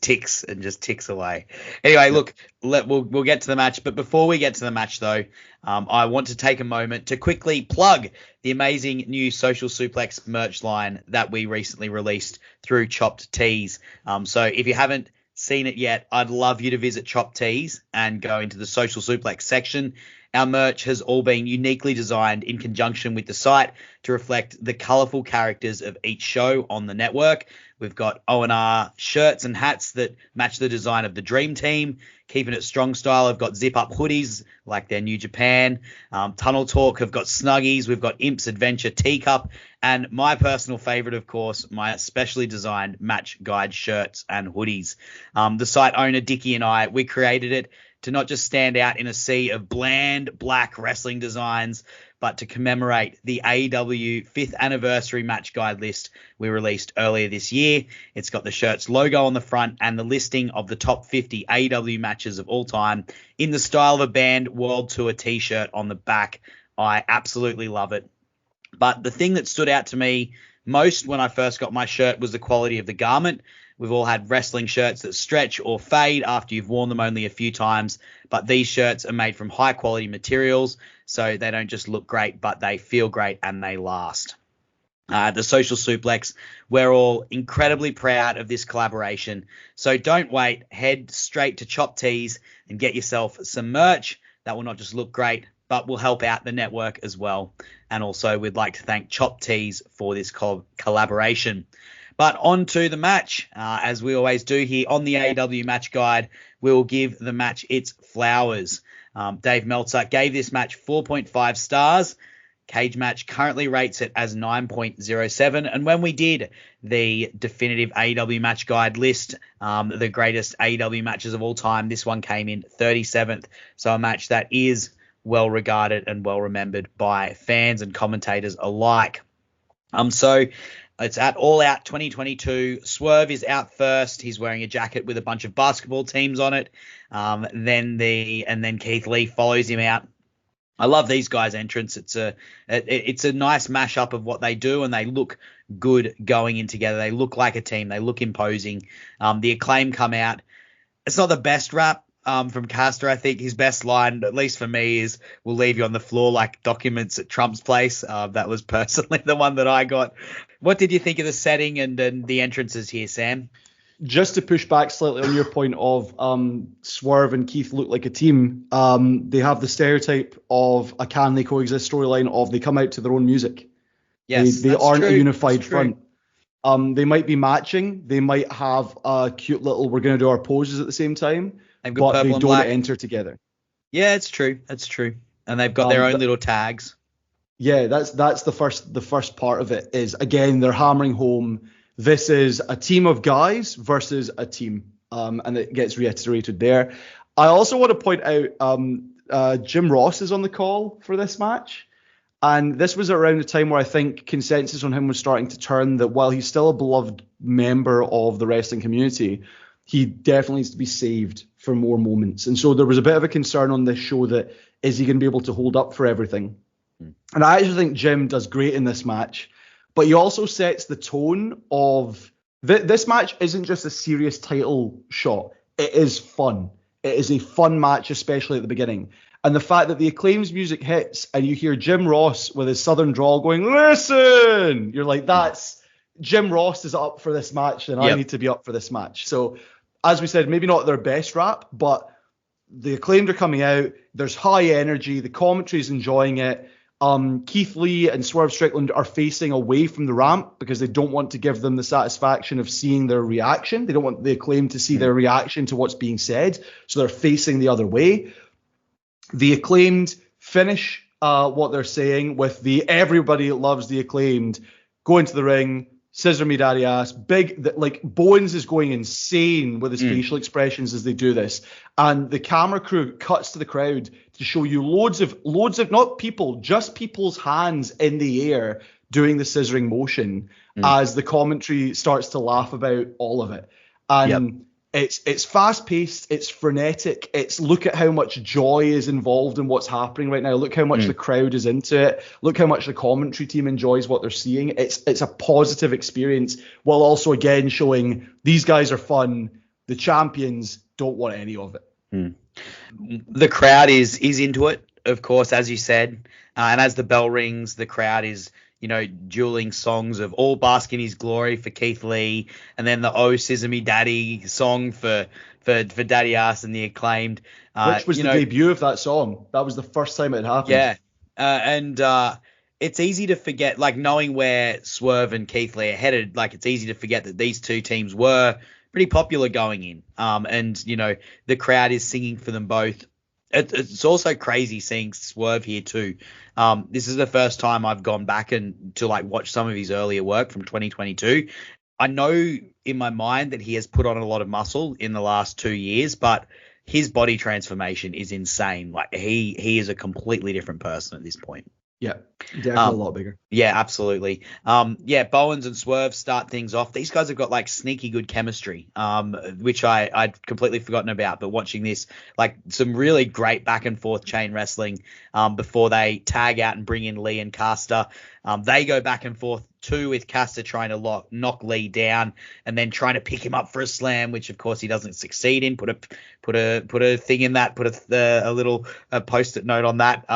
ticks away. Anyway, look, we'll get to the match. But before we get to the match, though, I want to take a moment to quickly plug the amazing new Social Suplex merch line that we recently released through Chopped Tees. So if you haven't seen it yet, I'd love you to visit Chopped Tees and go into the Social Suplex section. Our merch has all been uniquely designed in conjunction with the site to reflect the colourful characters of each show on the network. We've got O&R shirts and hats that match the design of the Dream Team. Keeping it strong style, I've got zip-up hoodies like their New Japan. Tunnel Talk have got Snuggies. We've got Imp's Adventure Teacup. And my personal favourite, of course, my specially designed Match Guide shirts and hoodies. The site owner, Dickie, and I, we created it to not just stand out in a sea of bland black wrestling designs, but to commemorate the AEW 5th anniversary match guide list we released earlier this year. It's got the shirt's logo on the front and the listing of the top 50 AEW matches of all time in the style of a band world tour t-shirt on the back. I absolutely love it. But the thing that stood out to me most when I first got my shirt was the quality of the garment. We've all had wrestling shirts that stretch or fade after you've worn them only a few times, but these shirts are made from high quality materials, so they don't just look great, but they feel great and they last. The Social Suplex, we're all incredibly proud of this collaboration, so don't wait. Head straight to Chop Tees and get yourself some merch that will not just look great, but will help out the network as well. And also, we'd like to thank Chop Tees for this collaboration. But on to the match. As we always do here on the AEW Match Guide, we'll give the match its flowers. Dave Meltzer gave this match 4.5 stars. Cage Match currently rates it as 9.07. And when we did the definitive AEW Match Guide list, the greatest AEW matches of all time, this one came in 37th. So a match that is well regarded and well remembered by fans and commentators alike. So it's at All Out 2022. Swerve is out first. He's wearing a jacket with a bunch of basketball teams on it. Then Keith Lee follows him out. I love these guys' entrance. It's a nice mashup of what they do, and they look good going in together. They look like a team. They look imposing. The Acclaim come out. It's not the best rap from Caster. I think his best line, at least for me, is "We'll leave you on the floor like documents at Trump's place." That was personally the one that I got. What did you think of the setting and the entrances here, Sam? Just to push back slightly on your point of Swerve and Keith look like a team, they have the stereotype of a can they coexist storyline of they come out to their own music. Yes, they aren't true. a unified front. They might be matching. They might have a cute little we're going to do our poses at the same time, but they don't enter together. Yeah, it's true. That's true. And they've got their own little tags. Yeah, that's the first part of it is, again, they're hammering home this is a team of guys versus a team, and it gets reiterated there. I also want to point out Jim Ross is on the call for this match, and this was around the time where I think consensus on him was starting to turn that while he's still a beloved member of the wrestling community, he definitely needs to be saved for more moments. And so there was a bit of a concern on this show that is he going to be able to hold up for everything? And I actually think Jim does great in this match, but he also sets the tone of this match isn't just a serious title shot. It is fun. It is a fun match, especially at the beginning. And the fact that the Acclaim's music hits and you hear Jim Ross with his southern drawl going, listen, you're like, that's Jim Ross is up for this match and I need to be up for this match. So as we said, maybe not their best rap, but the Acclaimed are coming out. There's high energy. The commentary's enjoying it. Keith Lee and Swerve Strickland are facing away from the ramp because they don't want to give them the satisfaction of seeing their reaction. They don't want the Acclaimed to see their reaction to what's being said. So they're facing the other way. The Acclaimed finish what they're saying with the everybody loves the Acclaimed, go into the ring, scissor me daddy ass, like Bowens is going insane with his facial expressions as they do this. And the camera crew cuts to the crowd to show you loads of not people, just people's hands in the air doing the scissoring motion as the commentary starts to laugh about all of it. And It's fast paced, it's frenetic, it's look at how much joy is involved in what's happening right now. Look how much the crowd is into it. Look how much the commentary team enjoys what they're seeing. It's a positive experience while also again showing these guys are fun. The champions don't want any of it. The crowd is into it, of course, as you said. And as the bell rings, the crowd is, dueling songs of All Bask in His Glory for Keith Lee, and then the Oh Sesame Daddy song for Daddy Ass and the Acclaimed. Which was the debut of that song. That was the first time it happened. Yeah. And it's easy to forget, like, knowing where Swerve and Keith Lee are headed, like, it's easy to forget that these two teams were pretty popular going in. And, the crowd is singing for them both. It's also crazy seeing Swerve here too. This is the first time I've gone back and to watch some of his earlier work from 2022. I know in my mind that he has put on a lot of muscle in the last 2 years, but his body transformation is insane. Like he is a completely different person at this point. Yeah, definitely a lot bigger. Yeah, absolutely. Bowens and Swerve start things off. These guys have got sneaky good chemistry, which I'd completely forgotten about. But watching this, some really great back and forth chain wrestling before they tag out and bring in Lee and Caster. They go back and forth too, with Caster trying to knock Lee down and then trying to pick him up for a slam, which of course he doesn't succeed in. Put a thing in that. Put a little post-it note on that.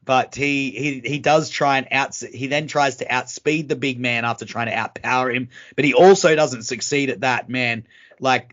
But he does try and he then tries to outspeed the big man after trying to outpower him, but he also doesn't succeed at that, man.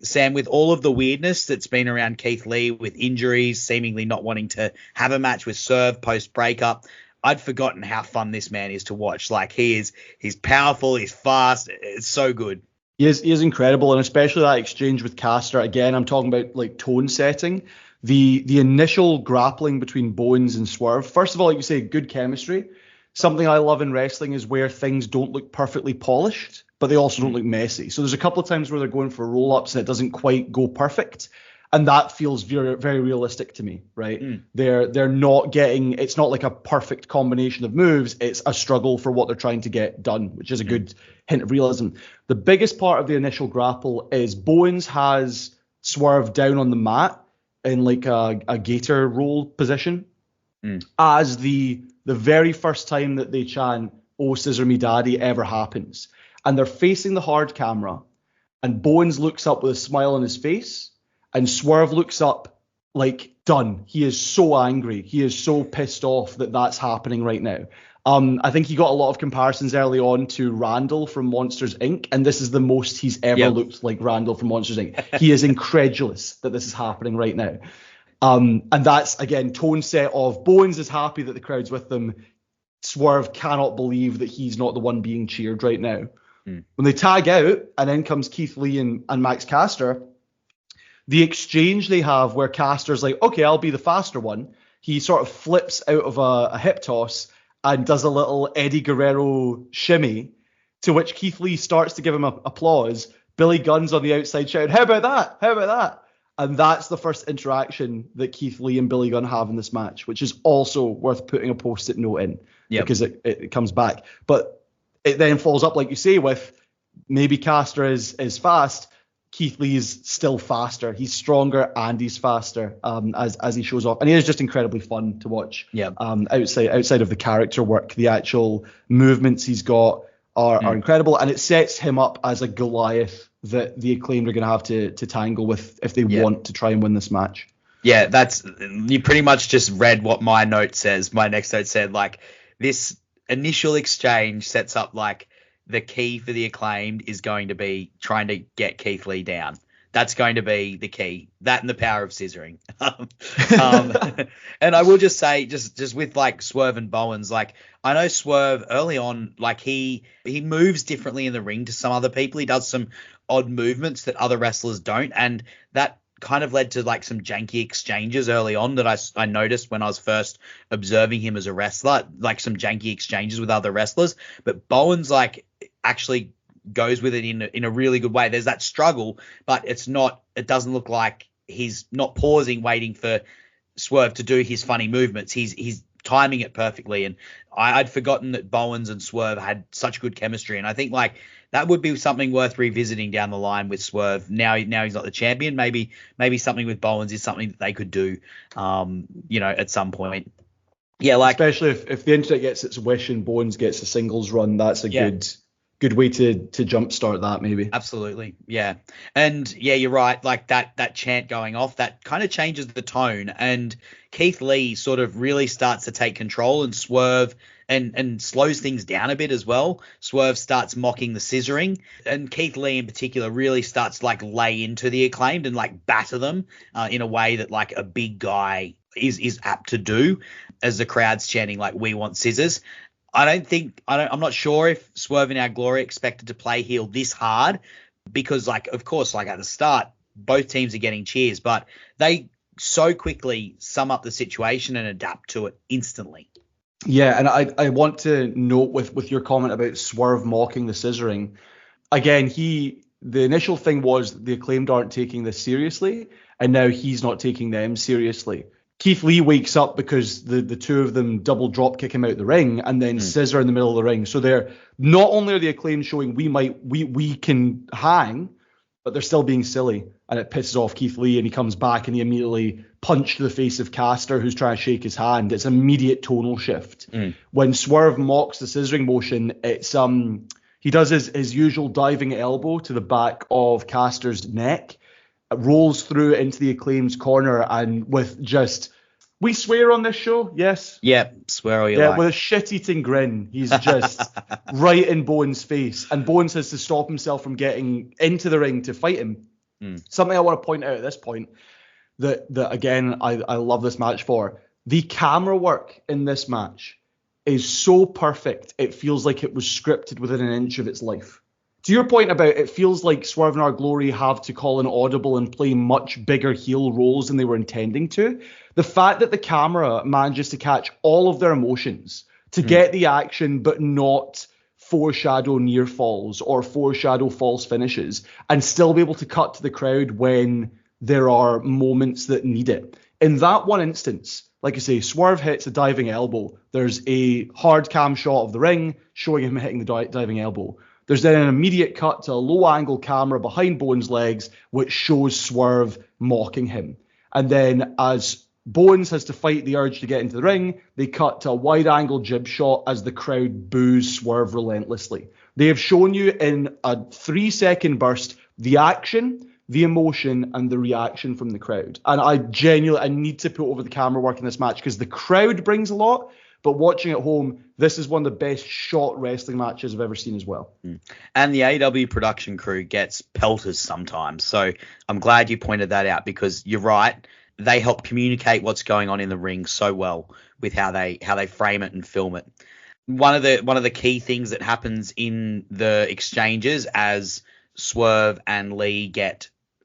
Sam, with all of the weirdness that's been around Keith Lee, with injuries, seemingly not wanting to have a match with Swerve post breakup, I'd forgotten how fun this man is to watch. He's powerful, he's fast, it's so good. He is incredible, and especially that exchange with Caster. Again, I'm talking about tone setting. The initial grappling between Bowens and Swerve. First of all, like you say, good chemistry. Something I love in wrestling is where things don't look perfectly polished, but they also don't look messy. So there's a couple of times where they're going for roll-ups and it doesn't quite go perfect. And that feels very, very realistic to me, right? They're not getting, it's not like a perfect combination of moves. It's a struggle for what they're trying to get done, which is a good hint of realism. The biggest part of the initial grapple is Bowens has Swerve down on the mat in a gator roll position as the very first time that they chant "Oh Scissor Me Daddy" ever happens. And they're facing the hard camera, and Bowens looks up with a smile on his face, and Swerve looks up done. He is so angry. He is so pissed off that that's happening right now. I think he got a lot of comparisons early on to Randall from Monsters, Inc., and this is the most he's ever looked like Randall from Monsters, Inc. He is incredulous that this is happening right now. And that's, again, tone set of Bowens is happy that the crowd's with them. Swerve cannot believe that he's not the one being cheered right now. When they tag out, and then comes Keith Lee and Max Caster, the exchange they have where Caster's like, okay, I'll be the faster one. He sort of flips out of a hip toss and does a little Eddie Guerrero shimmy, to which Keith Lee starts to give him applause. Billy Gunn's on the outside shouting, how about that? How about that? And that's the first interaction that Keith Lee and Billy Gunn have in this match, which is also worth putting a post-it note in because it comes back. But it then follows up, like you say, with maybe Caster is fast. Keith Lee is still faster. He's stronger and he's faster as he shows off. And he is just incredibly fun to watch. Outside of the character work, the actual movements he's got are incredible. And it sets him up as a Goliath that the Acclaimed are going to have to tangle with if they want to try and win this match. Yeah, you pretty much just read what my note says. My next note said, this initial exchange sets up, the key for the Acclaimed is going to be trying to get Keith Lee down. That's going to be the key. That and the power of scissoring. And I will just say, just with Swerve and Bowens, I know Swerve early on, he moves differently in the ring to some other people. He does some odd movements that other wrestlers don't, and that kind of led to some janky exchanges early on that I noticed when I was first observing him as a wrestler, some janky exchanges with other wrestlers. But Bowens actually goes with it in a really good way. There's that struggle, but it doesn't look like he's not pausing, waiting for Swerve to do his funny movements. He's timing it perfectly. And I'd forgotten that Bowens and Swerve had such good chemistry. And I think like that would be something worth revisiting down the line with Swerve. Now he's not the champion. Maybe something with Bowens is something that they could do, at some point. Yeah, like especially if the internet gets its wish and Bowens gets a singles run, that's a good way to jumpstart that maybe. Absolutely, yeah. And yeah, you're right. Like that chant going off, that kind of changes the tone. And Keith Lee sort of really starts to take control, and Swerve and slows things down a bit as well. Swerve starts mocking the scissoring, and Keith Lee in particular really starts to like lay into the Acclaimed and like batter them in a way that like a big guy is apt to do, as the crowd's chanting like "We want scissors." I'm not sure if Swerve In Our Glory expected to play heel this hard, because like, of course, like at the start, both teams are getting cheers, but they so quickly sum up the situation and adapt to it instantly. Yeah, and I want to note with your comment about Swerve mocking the scissoring, again, the initial thing was the Acclaimed aren't taking this seriously, and now he's not taking them seriously. Keith Lee wakes up because the two of them double drop kick him out the ring and then scissor in the middle of the ring. So they're not only are the Acclaimed showing we can hang, but they're still being silly, and it pisses off Keith Lee, and he comes back and he immediately punched the face of Caster, who's trying to shake his hand. It's an immediate tonal shift. When Swerve mocks the scissoring motion, it's he does his usual diving elbow to the back of Caster's neck, rolls through into the Acclaimed's corner, and with just, we swear on this show, yes? Yeah, swear all you like. With a shit-eating grin, he's just right in Bowens' face, and Bowens has to stop himself from getting into the ring to fight him. Something I want to point out at this point, that again, I love this match for, the camera work in this match is so perfect, it feels like it was scripted within an inch of its life. To your point about it feels like Swerve In Our Glory have to call an audible and play much bigger heel roles than they were intending to. The fact that the camera manages to catch all of their emotions, to get the action but not foreshadow near falls or foreshadow false finishes, and still be able to cut to the crowd when there are moments that need it. In that one instance, like I say, Swerve hits a diving elbow. There's a hard cam shot of the ring showing him hitting the diving elbow. There's then an immediate cut to a low-angle camera behind Bowens' legs, which shows Swerve mocking him. And then as Bowens has to fight the urge to get into the ring, they cut to a wide-angle jib shot as the crowd boos Swerve relentlessly. They have shown you in a 3-second burst the action, the emotion, and the reaction from the crowd. And I need to put over the camera work in this match because the crowd brings a lot. But watching at home, this is one of the best shot wrestling matches I've ever seen as well. And the AEW production crew gets pelters sometimes. So I'm glad you pointed that out, because you're right. They help communicate what's going on in the ring so well with how they frame it and film it. One of the key things that happens in the exchanges as Swerve and Lee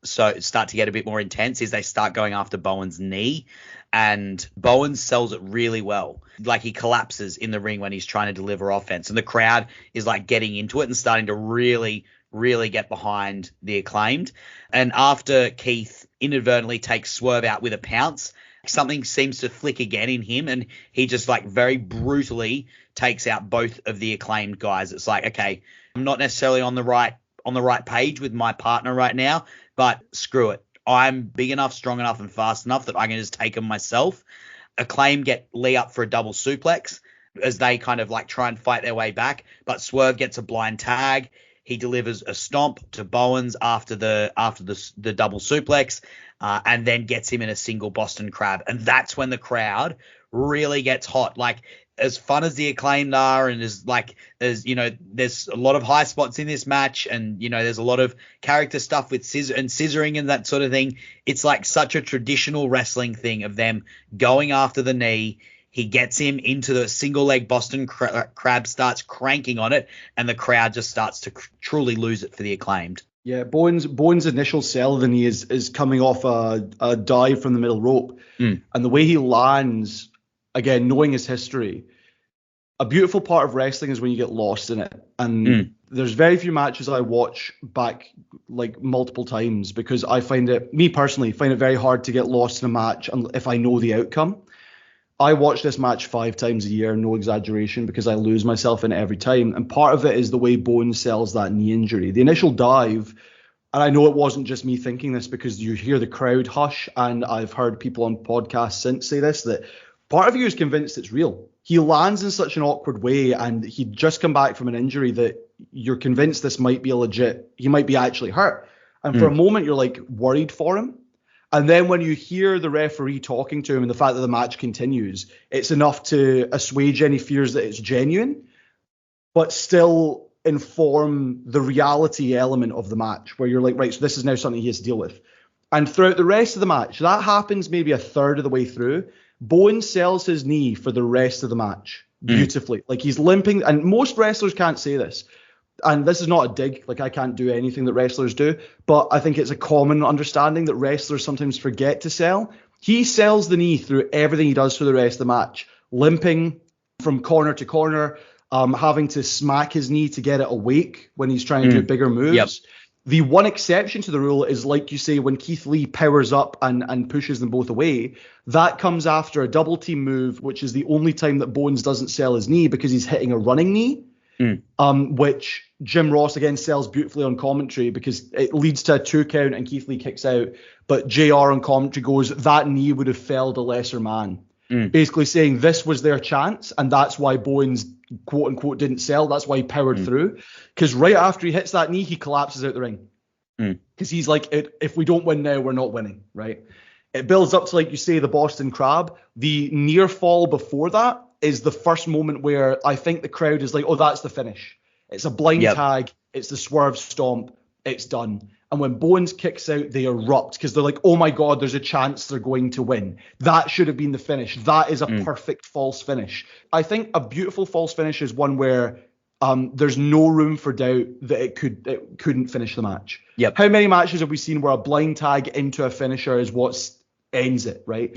start to get a bit more intense is they start going after Bowens' knee. And Bowens sells it really well. Like, he collapses in the ring when he's trying to deliver offense. And the crowd is like getting into it and starting to really, really get behind the Acclaimed. And after Keith inadvertently takes Swerve out with a pounce, something seems to flick again in him. And he just like very brutally takes out both of the Acclaimed guys. It's like, okay, I'm not necessarily on the right page with my partner right now, but screw it. I'm big enough, strong enough, and fast enough that I can just take them myself. Acclaim get Lee up for a double suplex as they kind of like try and fight their way back. But Swerve gets a blind tag. He delivers a stomp to Bowens after the double suplex, and then gets him in a single Boston Crab. And that's when the crowd really gets hot. Like, as fun as the Acclaimed are, and there's a lot of high spots in this match, and there's a lot of character stuff with scissoring and that sort of thing. It's like such a traditional wrestling thing of them going after the knee. He gets him into the single leg Boston Crab, starts cranking on it, and the crowd just starts to truly lose it for the Acclaimed. Yeah, Bowens' initial sell of the knee is coming off a dive from the middle rope, and the way he lands, again, knowing his history, a beautiful part of wrestling is when you get lost in it. And there's very few matches I watch back like multiple times, because I me personally find it very hard to get lost in a match if I know the outcome. I watch this match 5 times a year, no exaggeration, because I lose myself in it every time. And part of it is the way Bones sells that knee injury. The initial dive, and I know it wasn't just me thinking this because you hear the crowd hush, and I've heard people on podcasts since say this, that part of you is convinced it's real. He lands in such an awkward way, and he'd just come back from an injury that you're convinced this might be he might be actually hurt. And for a moment, you're like worried for him. And then when you hear the referee talking to him and the fact that the match continues, it's enough to assuage any fears that it's genuine, but still inform the reality element of the match where you're like, right, so this is now something he has to deal with. And throughout the rest of the match, that happens maybe a third of the way through. Bowens sells his knee for the rest of the match beautifully. Like he's limping, and most wrestlers can't say this. And this is not a dig, like I can't do anything that wrestlers do, but I think it's a common understanding that wrestlers sometimes forget to sell. He sells the knee through everything he does for the rest of the match, limping from corner to corner, having to smack his knee to get it awake when he's trying to do bigger moves. Yep. The one exception to the rule is, like you say, when Keith Lee powers up and pushes them both away, that comes after a double team move, which is the only time that Bowens doesn't sell his knee because he's hitting a running knee. Which Jim Ross again sells beautifully on commentary because it leads to a 2 count and Keith Lee kicks out. But JR on commentary goes, that knee would have felled a lesser man. Basically saying this was their chance, and that's why Bowens, quote unquote, didn't sell. That's why he powered through. Because right after he hits that knee, he collapses out the ring. Because he's like, if we don't win now, we're not winning, right? It builds up to, like you say, the Boston Crab. The near fall before that is the first moment where I think the crowd is like, oh, that's the finish. It's a blind tag. It's the swerve stomp. It's done. And when Bowens kicks out, they erupt because they're like, oh my God, there's a chance they're going to win. That should have been the finish. That is a perfect false finish. I think a beautiful false finish is one where there's no room for doubt that it couldn't finish the match. How many matches have we seen where a blind tag into a finisher is what ends it, right?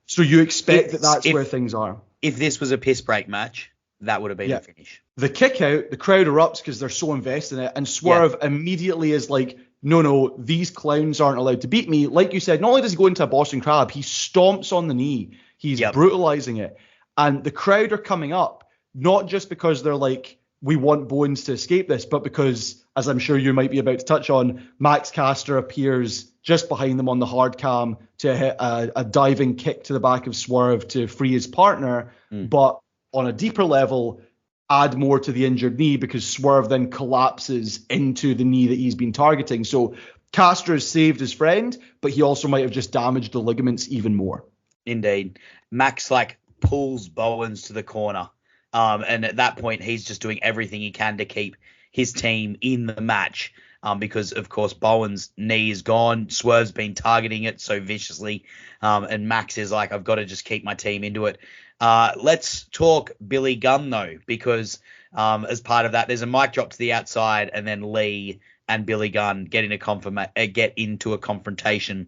So you expect that's where things are. If this was a piss break match, that would have been the finish. The kick out, the crowd erupts because they're so invested in it, and Swerve immediately is like, no, these clowns aren't allowed to beat me. Like you said, not only does he go into a Boston Crab, he stomps on the knee. He's brutalizing it. And the crowd are coming up, not just because they're like, we want Bowens to escape this, but because, as I'm sure you might be about to touch on, Max Caster appears just behind them on the hard cam to hit a diving kick to the back of Swerve to free his partner, but on a deeper level, add more to the injured knee because Swerve then collapses into the knee that he's been targeting. So Caster has saved his friend, but he also might have just damaged the ligaments even more. Indeed. Max pulls Bowens to the corner. And at that point, he's just doing everything he can to keep his team in the match. Because, of course, Bowen's knee is gone. Swerve's been targeting it so viciously. And Max is like, I've got to just keep my team into it. Let's talk Billy Gunn, though, because as part of that, there's a mic drop to the outside, and then Lee and Billy Gunn get into a confrontation.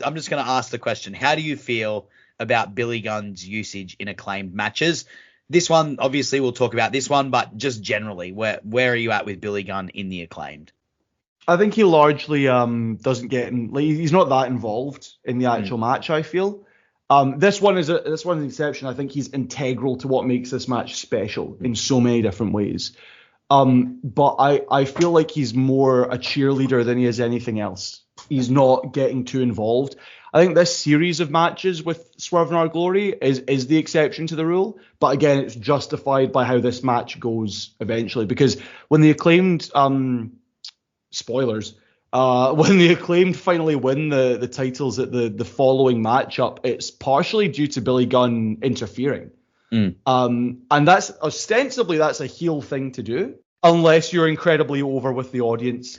I'm just going to ask the question, how do you feel about Billy Gunn's usage in Acclaimed matches? This one, obviously, we'll talk about this one, but just generally, where are you at with Billy Gunn in the Acclaimed? I think he largely doesn't get in. Like, he's not that involved in the actual match, I feel. This one is an exception. I think he's integral to what makes this match special in so many different ways. But I feel like he's more a cheerleader than he is anything else. He's not getting too involved. I think this series of matches with Swerve In Our Glory is the exception to the rule. But again, it's justified by how this match goes eventually. Because when the Acclaimed, spoilers, when the Acclaimed finally win the titles at the following matchup, it's partially due to Billy Gunn interfering. And that's ostensibly that's a heel thing to do, unless you're incredibly over with the audience,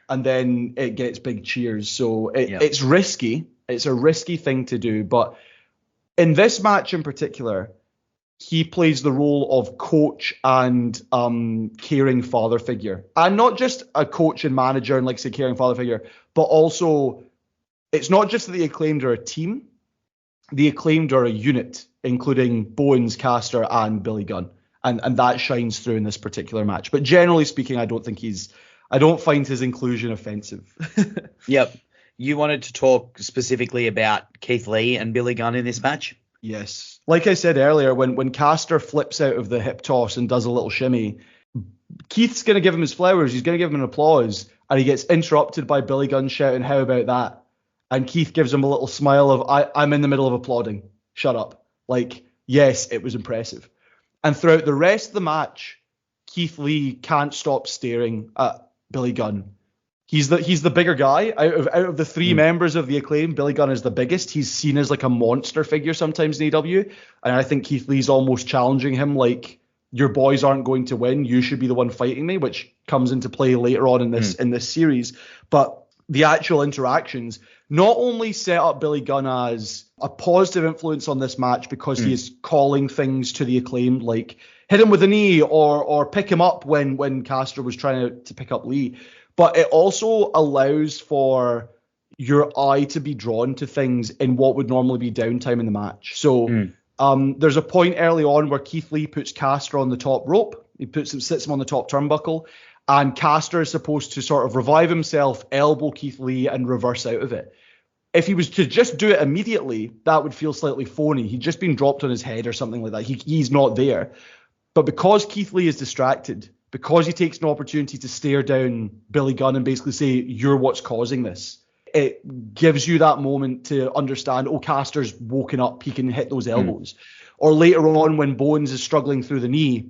and then it gets big cheers. So it's risky. It's a risky thing to do. But in this match in particular, he plays the role of coach and caring father figure. And not just a coach and manager and, like, say, caring father figure, but also it's not just that the Acclaimed are a team. The Acclaimed are a unit, including Bowens, Caster, and Billy Gunn. And that shines through in this particular match. But generally speaking, I don't find his inclusion offensive. Yep. You wanted to talk specifically about Keith Lee and Billy Gunn in this match? Yes. Like I said earlier, when Caster flips out of the hip toss and does a little shimmy, Keith's going to give him his flowers. He's going to give him an applause. And he gets interrupted by Billy Gunn shouting, "How about that?" And Keith gives him a little smile of, I'm in the middle of applauding. Shut up. Like, yes, it was impressive. And throughout the rest of the match, Keith Lee can't stop staring at Billy Gunn. He's the bigger guy out of the three members of the Acclaim. Billy Gunn is the biggest. He's seen as like a monster figure sometimes in AEW, and I think Keith Lee's almost challenging him, like, your boys aren't going to win. You should be the one fighting me, which comes into play later on in this series. But the actual interactions not only set up Billy Gunn as a positive influence on this match because he is calling things to the Acclaimed, like hit him with a knee or pick him up when Caster was trying to pick up Lee. But it also allows for your eye to be drawn to things in what would normally be downtime in the match. So there's a point early on where Keith Lee puts Caster on the top rope. He sits him on the top turnbuckle. And Caster is supposed to sort of revive himself, elbow Keith Lee, and reverse out of it. If he was to just do it immediately, that would feel slightly phony. He'd just been dropped on his head or something like that. He's not there. But because Keith Lee is distracted, because he takes an opportunity to stare down Billy Gunn and basically say, you're what's causing this, it gives you that moment to understand, oh, Caster's woken up, he can hit those elbows. Or later on when Bowens is struggling through the knee,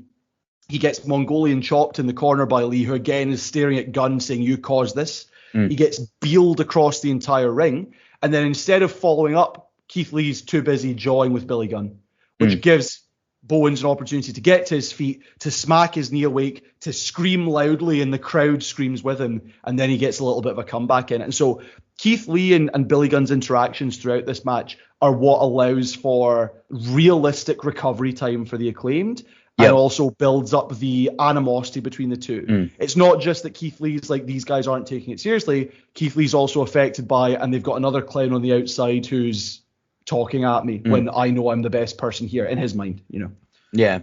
he gets Mongolian chopped in the corner by Lee, who again is staring at Gunn saying, you caused this. He gets beeled across the entire ring. And then instead of following up, Keith Lee's too busy jawing with Billy Gunn, which gives Bowens an opportunity to get to his feet, to smack his knee awake, to scream loudly, and the crowd screams with him. And then he gets a little bit of a comeback in it. And so Keith Lee and Billy Gunn's interactions throughout this match are what allows for realistic recovery time for the Acclaimed. And also builds up the animosity between the two. It's not just that Keith Lee's like, these guys aren't taking it seriously. Keith Lee's also affected by it, and they've got another clown on the outside who's talking at me when I know I'm the best person here, in his mind, you know. Yeah.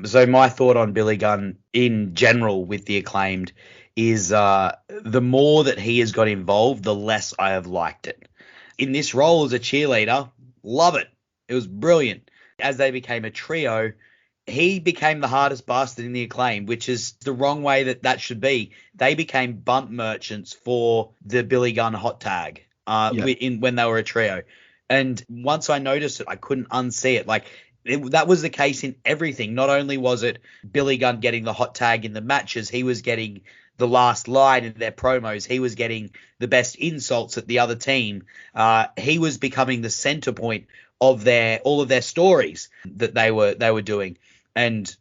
So my thought on Billy Gunn in general with the Acclaimed is the more that he has got involved, the less I have liked it. In this role as a cheerleader, love it. It was brilliant. As they became a trio, he became the hardest bastard in the Acclaim, which is the wrong way that should be. They became bump merchants for the Billy Gunn hot tag when they were a trio. And once I noticed it, I couldn't unsee it. Like, that was the case in everything. Not only was it Billy Gunn getting the hot tag in the matches, he was getting the last line in their promos. He was getting the best insults at the other team. He was becoming the center point of all of their stories that they were doing. And,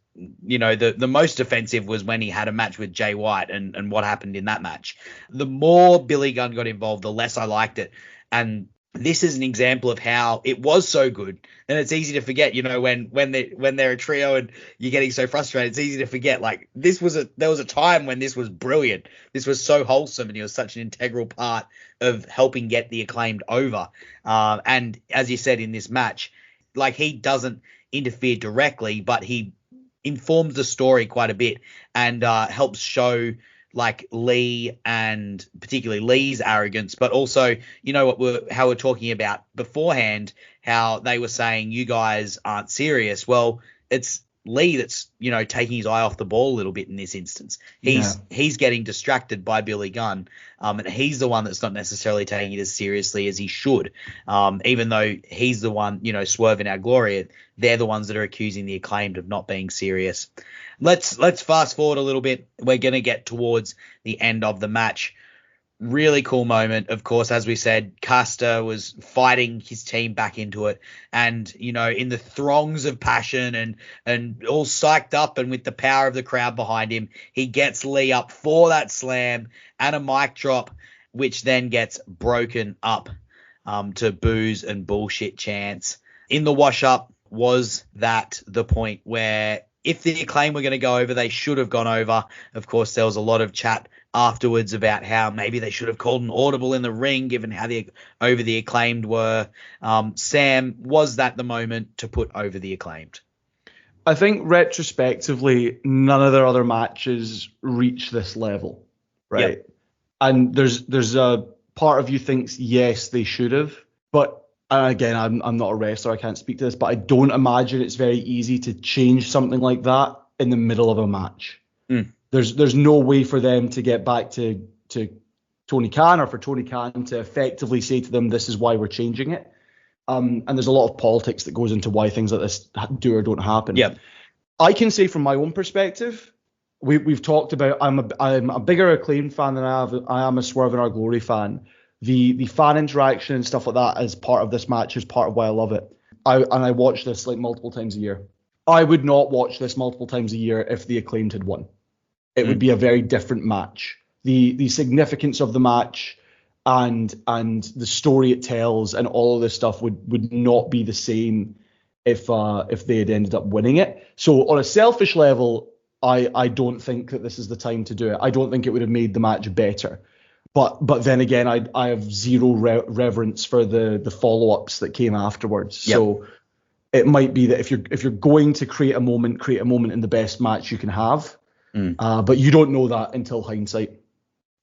you know, the most offensive was when he had a match with Jay White and what happened in that match. The more Billy Gunn got involved, the less I liked it. And this is an example of how it was so good. And it's easy to forget, you know, when they're a trio and you're getting so frustrated, it's easy to forget. Like, there was a time when this was brilliant. This was so wholesome, and he was such an integral part of helping get the Acclaimed over. And as you said in this match, like, he doesn't interfere directly, but he informs the story quite a bit and helps show, like, Lee, and particularly Lee's arrogance, but also, you know, how we're talking about beforehand, how they were saying you guys aren't serious. Well, it's Lee that's, you know, taking his eye off the ball a little bit in this instance. He's getting distracted by Billy Gunn, and he's the one that's not necessarily taking it as seriously as he should, even though he's the one, you know, Swerve In Our Glory. They're the ones that are accusing the Acclaimed of not being serious. Let's fast forward a little bit. We're going to get towards the end of the match. Really cool moment. Of course, as we said, Caster was fighting his team back into it. And, you know, in the throngs of passion and all psyched up and with the power of the crowd behind him, he gets Lee up for that slam and a mic drop, which then gets broken up to boos and bullshit chants. In the wash-up, was that the point where if the Acclaim were going to go over, they should have gone over? Of course, there was a lot of chat afterwards about how maybe they should have called an audible in the ring, given how over the Acclaimed were. Sam, was that the moment to put over the Acclaimed? I think retrospectively, none of their other matches reach this level, right? Yep. And there's a part of you thinks, yes, they should have. But and again, I'm not a wrestler, I can't speak to this, but I don't imagine it's very easy to change something like that in the middle of a match. There's no way for them to get back to Tony Khan, or for Tony Khan to effectively say to them, this is why we're changing it. And there's a lot of politics that goes into why things like this do or don't happen. Yeah. I can say from my own perspective, we've talked about, I'm a bigger Acclaimed fan than I am a Swerve In Our Glory fan. The fan interaction and stuff like that as part of this match is part of why I love it. I watch this like multiple times a year. I would not watch this multiple times a year if the Acclaimed had won. It would be a very different match. The significance of the match and the story it tells and all of this stuff would not be the same if they had ended up winning it. So on a selfish level, I don't think that this is the time to do it. I don't think it would have made the match better. But then again, I have zero reverence for the follow-ups that came afterwards. Yep. So it might be that if you're going to create a moment in the best match you can have. But you don't know that until hindsight.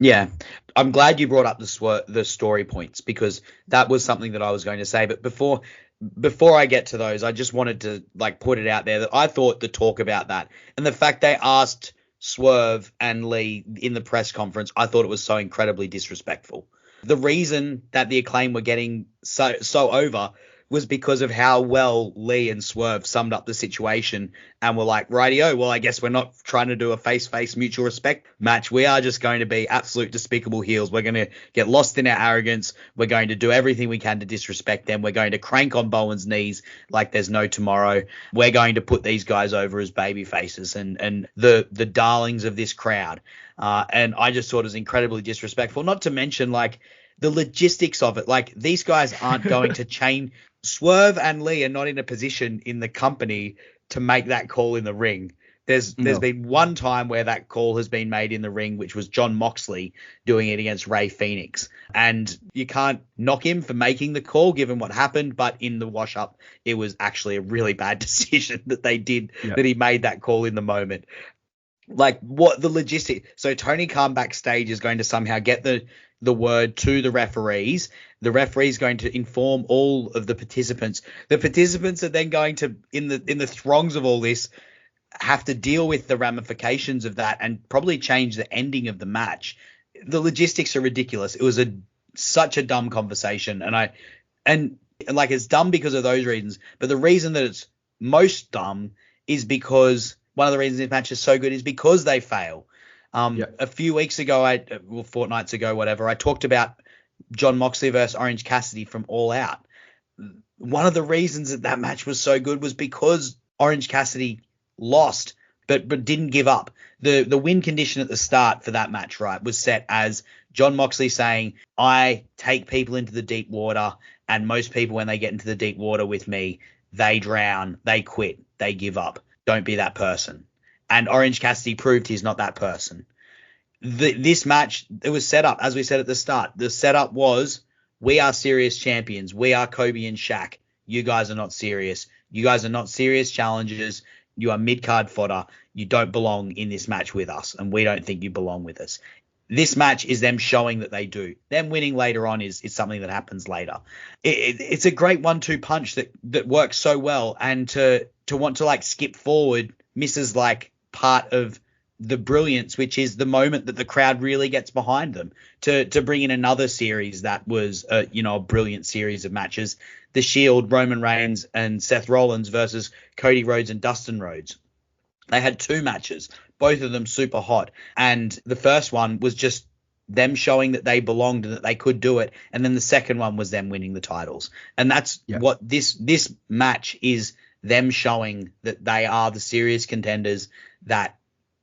Yeah, I'm glad you brought up the story points, because that was something that I was going to say. But before I get to those, I just wanted to like put it out there that I thought the talk about that and the fact they asked Swerve and Lee in the press conference, I thought it was so incredibly disrespectful. The reason that the Acclaim were getting so over was because of how well Lee and Swerve summed up the situation and were like, rightio, well, I guess we're not trying to do a face-to-face mutual respect match. We are just going to be absolute despicable heels. We're going to get lost in our arrogance. We're going to do everything we can to disrespect them. We're going to crank on Bowen's knees like there's no tomorrow. We're going to put these guys over as baby faces and the darlings of this crowd. And I just thought it was incredibly disrespectful, not to mention like the logistics of it. Like these guys aren't going to chain. Swerve and Lee are not in a position in the company to make that call in the ring. There's been one time where that call has been made in the ring, which was Jon Moxley doing it against Rey Fenix. And you can't knock him for making the call given what happened, but in the wash up, it was actually a really bad decision that they did, that he made that call in the moment. Like what the logistic. So Tony Khan backstage is going to somehow get the word to the referees. The referee's going to inform all of the participants. The participants are then going to, in the throngs of all this, have to deal with the ramifications of that and probably change the ending of the match. The logistics are ridiculous. It was such a dumb conversation, and like it's dumb because of those reasons. But the reason that it's most dumb is because one of the reasons this match is so good is because they fail. A few weeks ago, fortnights ago, whatever, I talked about Jon Moxley versus Orange Cassidy from All Out. One of the reasons that match was so good was because Orange Cassidy lost, but didn't give up. The win condition at the start for that match, right, was set as Jon Moxley saying, I take people into the deep water, and most people, when they get into the deep water with me, they drown, they quit, they give up. Don't be that person. And Orange Cassidy proved he's not that person. This match, it was set up, as we said at the start. The setup was, we are serious champions. We are Kobe and Shaq. You guys are not serious. You guys are not serious challengers. You are mid-card fodder. You don't belong in this match with us, and we don't think you belong with us. This match is them showing that they do. Them winning later on is something that happens later. It's a great 1-2 punch that works so well, and to want to like skip forward misses like part of the brilliance, which is the moment that the crowd really gets behind them. To bring in another series that was a brilliant series of matches, The Shield, Roman Reigns and Seth Rollins versus Cody Rhodes and Dustin Rhodes. They had 2 matches, both of them super hot, and the first one was just them showing that they belonged and that they could do it, and then the second one was them winning the titles. And that's what this match is, them showing that they are the serious contenders that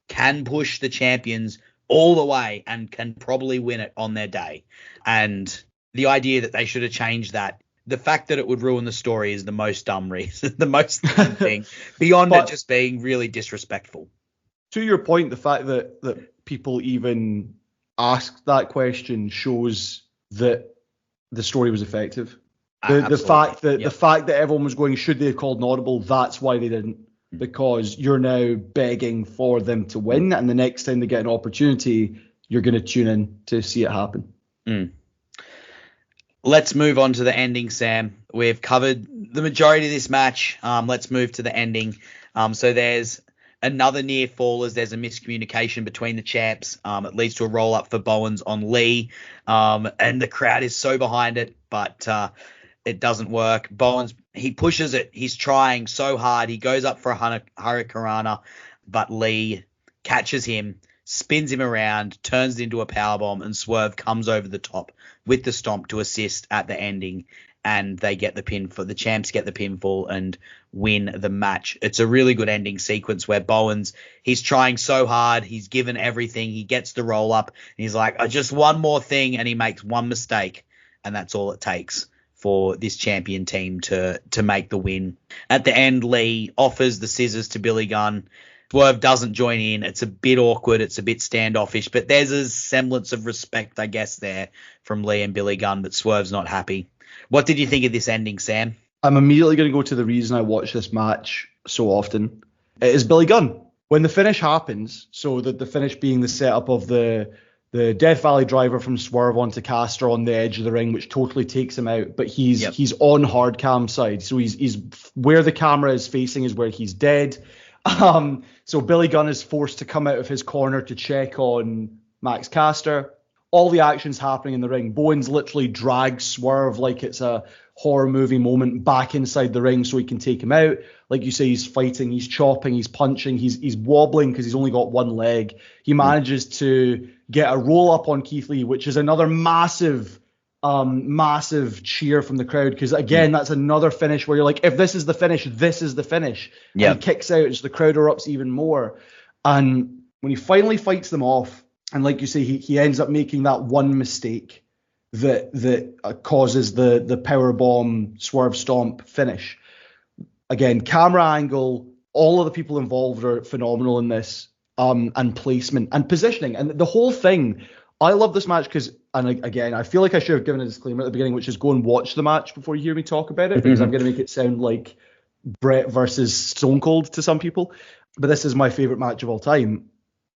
can push the champions all the way and can probably win it on their day. And the idea that they should have changed that, the fact that it would ruin the story is the most dumb reason, the most dumb thing, beyond it just being really disrespectful. To your point, the fact that people even asked that question shows that the story was effective. The fact that everyone was going, should they have called an audible? That's why they didn't. Because you're now begging for them to win, and the next time they get an opportunity, you're going to tune in to see it happen. Let's move on to the ending, Sam. We've covered the majority of this match. Let's move to the ending. So there's another near fall as there's a miscommunication between the champs. It leads to a roll up for Bowens on Lee. And the crowd is so behind it, but it doesn't work. Bowens, he pushes it. He's trying so hard. He goes up for a Hurricanrana, but Lee catches him, spins him around, turns it into a powerbomb, and Swerve comes over the top with the stomp to assist at the ending, and they get the the champs get the pinfall and win the match. It's a really good ending sequence where Bowens, he's trying so hard, he's given everything, he gets the roll up, and he's like, just one more thing, and he makes one mistake, and that's all it takes for this champion team to make the win. At the end, Lee offers the scissors to Billy Gunn. Swerve doesn't join in. It's a bit awkward. It's a bit standoffish, but there's a semblance of respect, I guess, there from Lee and Billy Gunn, but Swerve's not happy. What did you think of this ending, Sam? I'm immediately going to go to the reason I watch this match so often. It is Billy Gunn. When the finish happens, so the finish being the setup of the Death Valley driver from Swerve onto Caster on the edge of the ring, which totally takes him out, but he's on hard cam side. So he's where the camera is facing is where he's dead. So Billy Gunn is forced to come out of his corner to check on Max Caster. All the action's happening in the ring. Bowens literally drags Swerve like it's a horror movie moment back inside the ring so he can take him out. Like you say, he's fighting, he's chopping, he's punching, he's wobbling because he's only got one leg. He manages to get a roll up on Keith Lee, which is another massive cheer from the crowd, because again, that's another finish where you're like, if this is the finish, this is the finish. Yeah. And he kicks out, so the crowd erupts even more. And when he finally fights them off, and like you say, he ends up making that one mistake that causes the powerbomb Swerve stomp finish. Again, camera angle, all of the people involved are phenomenal in this, and placement and positioning and the whole thing. I love this match because, and again, I feel like I should have given a disclaimer at the beginning, which is go and watch the match before you hear me talk about it, because I'm going to make it sound like Brett versus Stone Cold to some people. But this is my favorite match of all time,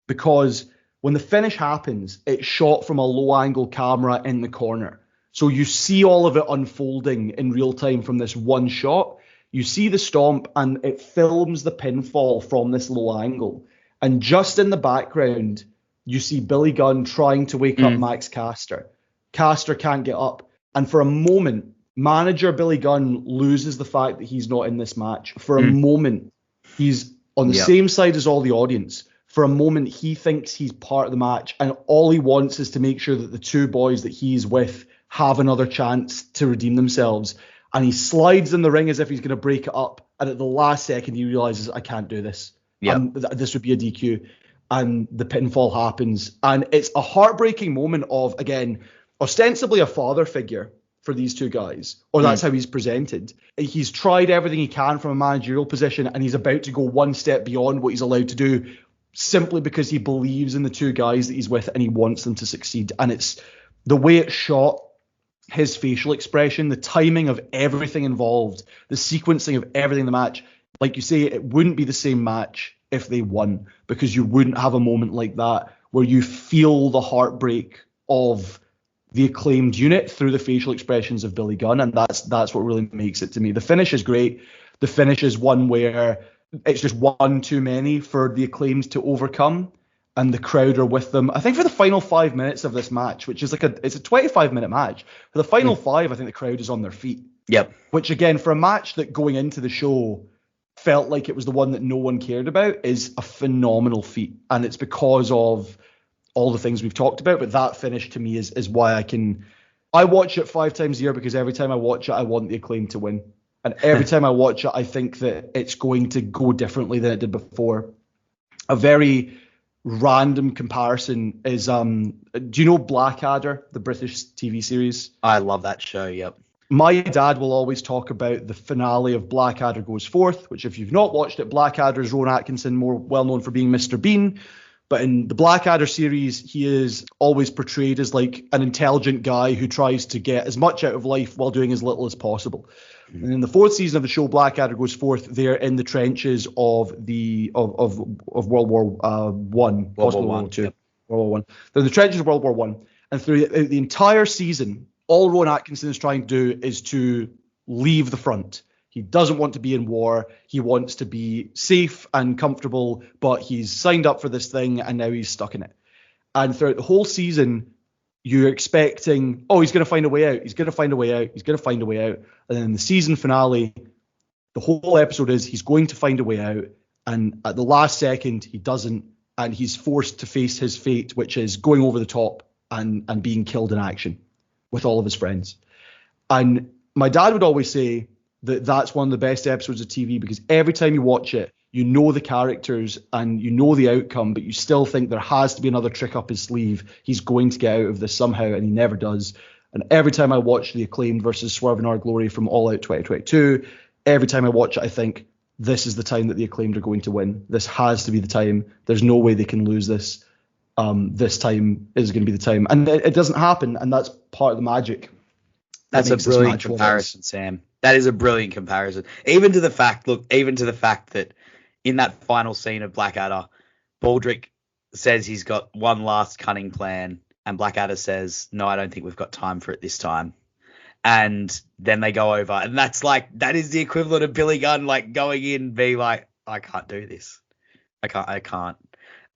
because when the finish happens, it's shot from a low angle camera in the corner. So you see all of it unfolding in real time from this one shot. You see the stomp and it films the pinfall from this low angle. And just in the background, you see Billy Gunn trying to wake up Max Caster. Caster can't get up. And for a moment, manager Billy Gunn loses the fact that he's not in this match. For a moment, he's on the same side as all the audience. For a moment, he thinks he's part of the match, and all he wants is to make sure that the two boys that he's with have another chance to redeem themselves. And he slides in the ring as if he's going to break it up. And at the last second, he realizes, I can't do this. This would be a DQ. And the pinfall happens. And it's a heartbreaking moment of, again, ostensibly a father figure for these two guys, or that's how he's presented. He's tried everything he can from a managerial position, and he's about to go one step beyond what he's allowed to do, simply because he believes in the two guys that he's with and he wants them to succeed. And it's the way it's shot, his facial expression, the timing of everything involved, the sequencing of everything in the match. Like you say, it wouldn't be the same match if they won, because you wouldn't have a moment like that where you feel the heartbreak of the Acclaimed unit through the facial expressions of Billy Gunn. And that's what really makes it to me. The finish is great. The finish is one where it's just one too many for the Acclaimed to overcome, and the crowd are with them. I think for the final 5 minutes of this match, which is it's a 25-minute match, for the final 5, I think the crowd is on their feet. Yep. Which, again, for a match that going into the show felt like it was the one that no one cared about, is a phenomenal feat. And it's because of all the things we've talked about. But that finish to me is why I watch it 5 times a year, because every time I watch it, I want the Acclaimed to win. And every time I watch it, I think that it's going to go differently than it did before. A very random comparison is, do you know Blackadder, the British TV series? I love that show, yep. My dad will always talk about the finale of Blackadder Goes Forth, which, if you've not watched it, Blackadder is Rowan Atkinson, more well known for being Mr. Bean. But in the Blackadder series, he is always portrayed as like an intelligent guy who tries to get as much out of life while doing as little as possible. And in the 4th season of the show, Blackadder Goes Forth, they're in the trenches of World War One, possibly World War Two, World War One. They're in the trenches of World War One, and through the entire season, All Rowan Atkinson is trying to do is to leave the front. He doesn't want to be in war. He wants to be safe and comfortable, but he's signed up for this thing and now he's stuck in it. And throughout the whole season, you're expecting, oh, he's going to find a way out. He's going to find a way out. He's going to find a way out. And then in the season finale, the whole episode is he's going to find a way out. And at the last second, he doesn't. And he's forced to face his fate, which is going over the top and being killed in action with all of his friends. And my dad would always say that that's one of the best episodes of TV, because every time you watch it, you know the characters and you know the outcome, but you still think there has to be another trick up his sleeve. He's going to get out of this somehow, and he never does. And every time I watch the Acclaimed versus Swerve In Our Glory from All Out 2022, every time I watch it, I think this is the time that the Acclaimed are going to win. This has to be the time. There's no way they can lose this. This time is going to be the time. And it doesn't happen, and that's part of the magic. That's a brilliant comparison, Sam. That is a brilliant comparison. Even to the fact that in that final scene of Blackadder, Baldrick says he's got one last cunning plan, and Blackadder says, no, I don't think we've got time for it this time. And then they go over, and that is the equivalent of Billy Gunn like going in, being like, I can't do this. I can't.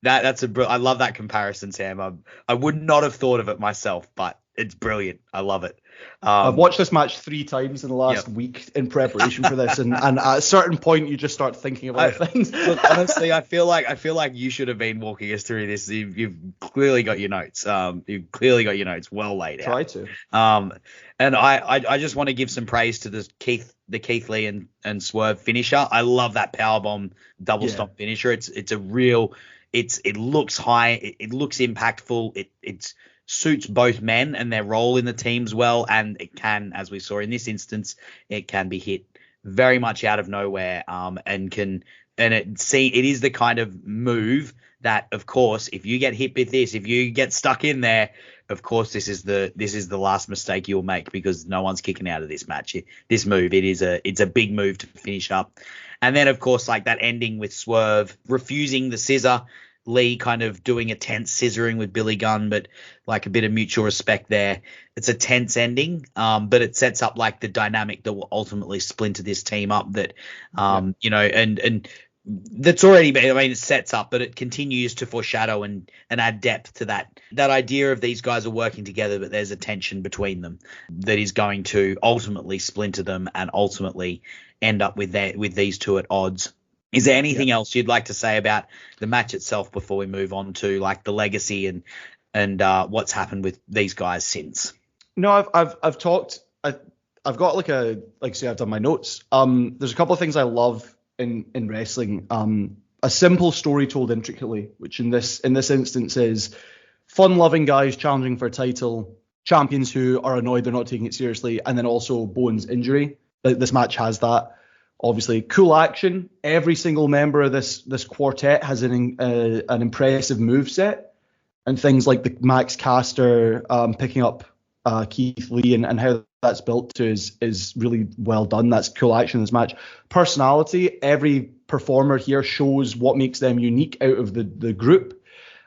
I love that comparison, Sam. I would not have thought of it myself, but it's brilliant. I love it. I've watched this match 3 times in the last week in preparation for this, and at a certain point you just start thinking about things. Look, honestly, I feel like you should have been walking us through this. You've clearly got your notes. You've clearly got your notes well laid out. Try to. And I just want to give some praise to the Keith Lee and Swerve finisher. I love that powerbomb double stomp finisher. It looks high. It looks impactful. It suits both men and their role in the teams well, and it can, as we saw in this instance, it can be hit very much out of nowhere, it is the kind of move that, of course, if you get hit with this, if you get stuck in there, of course this is the last mistake you'll make, because no one's kicking out of this match. This move, it's a big move to finish up. And then, of course, like that ending with Swerve refusing the scissor, Lee kind of doing a tense scissoring with Billy Gunn, but like a bit of mutual respect there. It's a tense ending, but it sets up like the dynamic that will ultimately splinter this team up, that, and that's already been, it sets up, but it continues to foreshadow and add depth to that idea of these guys are working together, but there's a tension between them that is going to ultimately splinter them and ultimately end up with these two at odds. Is there anything else you'd like to say about the match itself before we move on to like the legacy and what's happened with these guys since? No, I've talked. I've got I've done my notes. There's a couple of things I love in wrestling. A simple story told intricately, which in this instance is fun-loving guys challenging for a title, champions who are annoyed they're not taking it seriously, and then also Bowen's injury. This match has that. Obviously, cool action. Every single member of this quartet has an impressive moveset, and things like the Max Caster picking up Keith Lee and how that's built to is really well done. That's cool action in this match. Personality. Every performer here shows what makes them unique out of the group,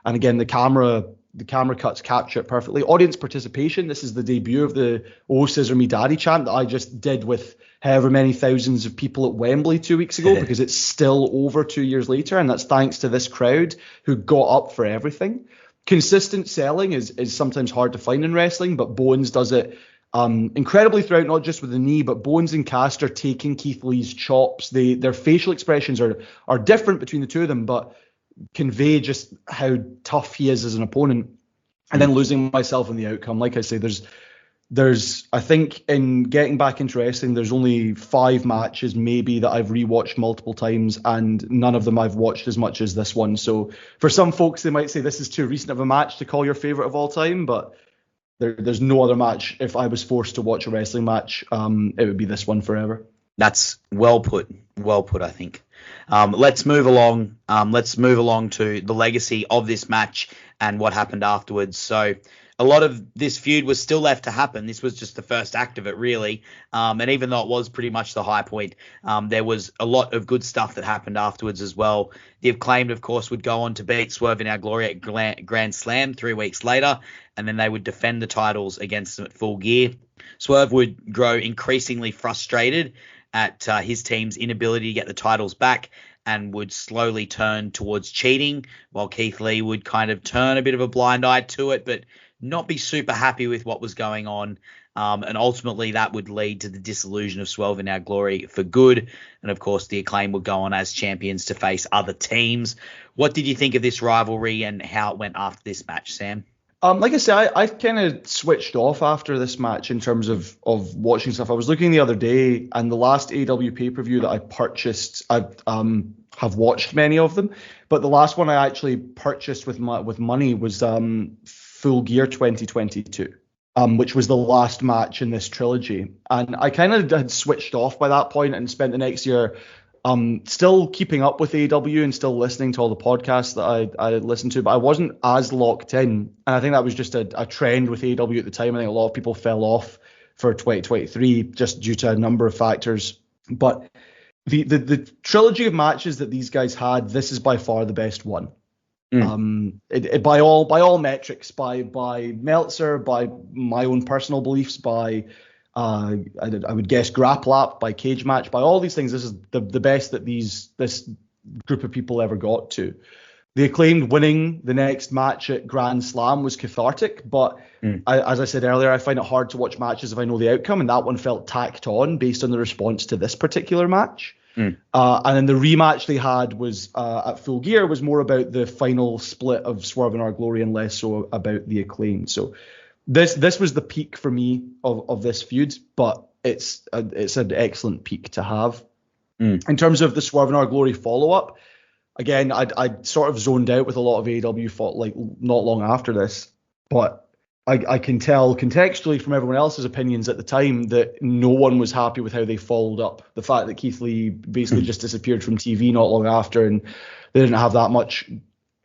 and again, the camera cuts capture it perfectly. Audience participation. This is the debut of the Oh Scissor Me Daddy chant that I just did with however many thousands of people at Wembley 2 weeks ago, because it's still over 2 years later, and that's thanks to this crowd who got up for everything. Consistent selling is sometimes hard to find in wrestling, but Bowens does it incredibly throughout, not just with the knee, but Bowens and Caster taking Keith Lee's chops. Their facial expressions are different between the two of them, but convey just how tough he is as an opponent. And then losing myself in the outcome. Like I say, there's I think in getting back into wrestling, there's only 5 matches maybe that I've rewatched multiple times, and none of them I've watched as much as this one. So for some folks, they might say this is too recent of a match to call your favorite of all time, but there's no other match. If I was forced to watch a wrestling match, it would be this one forever. That's well put, I think. Let's move along. Let's move along to the legacy of this match and what happened afterwards. So a lot of this feud was still left to happen. This was just the first act of it, really. And even though it was pretty much the high point, there was a lot of good stuff that happened afterwards as well. The Acclaimed, of course, would go on to beat Swerve In Our Glory at Grand Slam 3 weeks later, and then they would defend the titles against them at Full Gear. Swerve would grow increasingly frustrated at his team's inability to get the titles back, and would slowly turn towards cheating, while Keith Lee would kind of turn a bit of a blind eye to it, but not be super happy with what was going on. And ultimately that would lead to the dissolution of Swerve In Our Glory for good. And of course, the Acclaim would go on as champions to face other teams. What did you think of this rivalry and how it went after this match, Sam? Like I said, I kind of switched off after this match in terms of watching stuff. I was looking the other day, and the last AEW pay-per-view that I purchased, I have watched many of them, but the last one I actually purchased with money was Full Gear 2022, which was the last match in this trilogy. And I kind of had switched off by that point and spent the next year still keeping up with AEW and still listening to all the podcasts that I listened to, but I wasn't as locked in. And I think that was just a trend with AEW at the time. I think a lot of people fell off for 2023 just due to a number of factors. But the trilogy of matches that these guys had, this is by far the best one. By all metrics, by Meltzer, by my own personal beliefs, by I would guess Graplap, by Cage Match, by all these things, this is the best that this group of people ever got to. The Acclaimed winning the next match at Grand Slam was cathartic, but as I said earlier, I find it hard to watch matches if I know the outcome, and that one felt tacked on based on the response to this particular match. And then the rematch they had was at Full Gear was more about the final split of Swerve In Our Glory and less so about the Acclaimed. So this was the peak for me of this feud, but it's an excellent peak to have. In terms of the Swerve In Our Glory follow-up, again, I sort of zoned out with a lot of AEW fought like not long after this, but I can tell contextually from everyone else's opinions at the time that no one was happy with how they followed up. The fact that Keith Lee basically just disappeared from TV not long after and they didn't have that much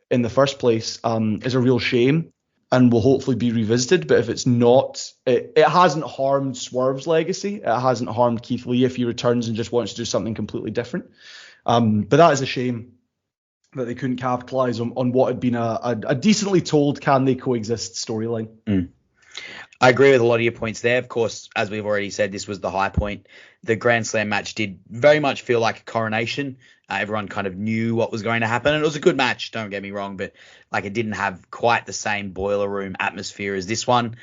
in the first place is a real shame and will hopefully be revisited. But if it's not, it hasn't harmed Swerve's legacy. It hasn't harmed Keith Lee if he returns and just wants to do something completely different. But that is a shame that they couldn't capitalize on what had been a decently told can they coexist storyline. I agree with a lot of your points there. Of course, as we've already said, this was the high point. The Grand Slam match did very much feel like a coronation. Everyone kind of knew what was going to happen. And it was a good match, don't get me wrong, but like it didn't have quite the same boiler room atmosphere as this one.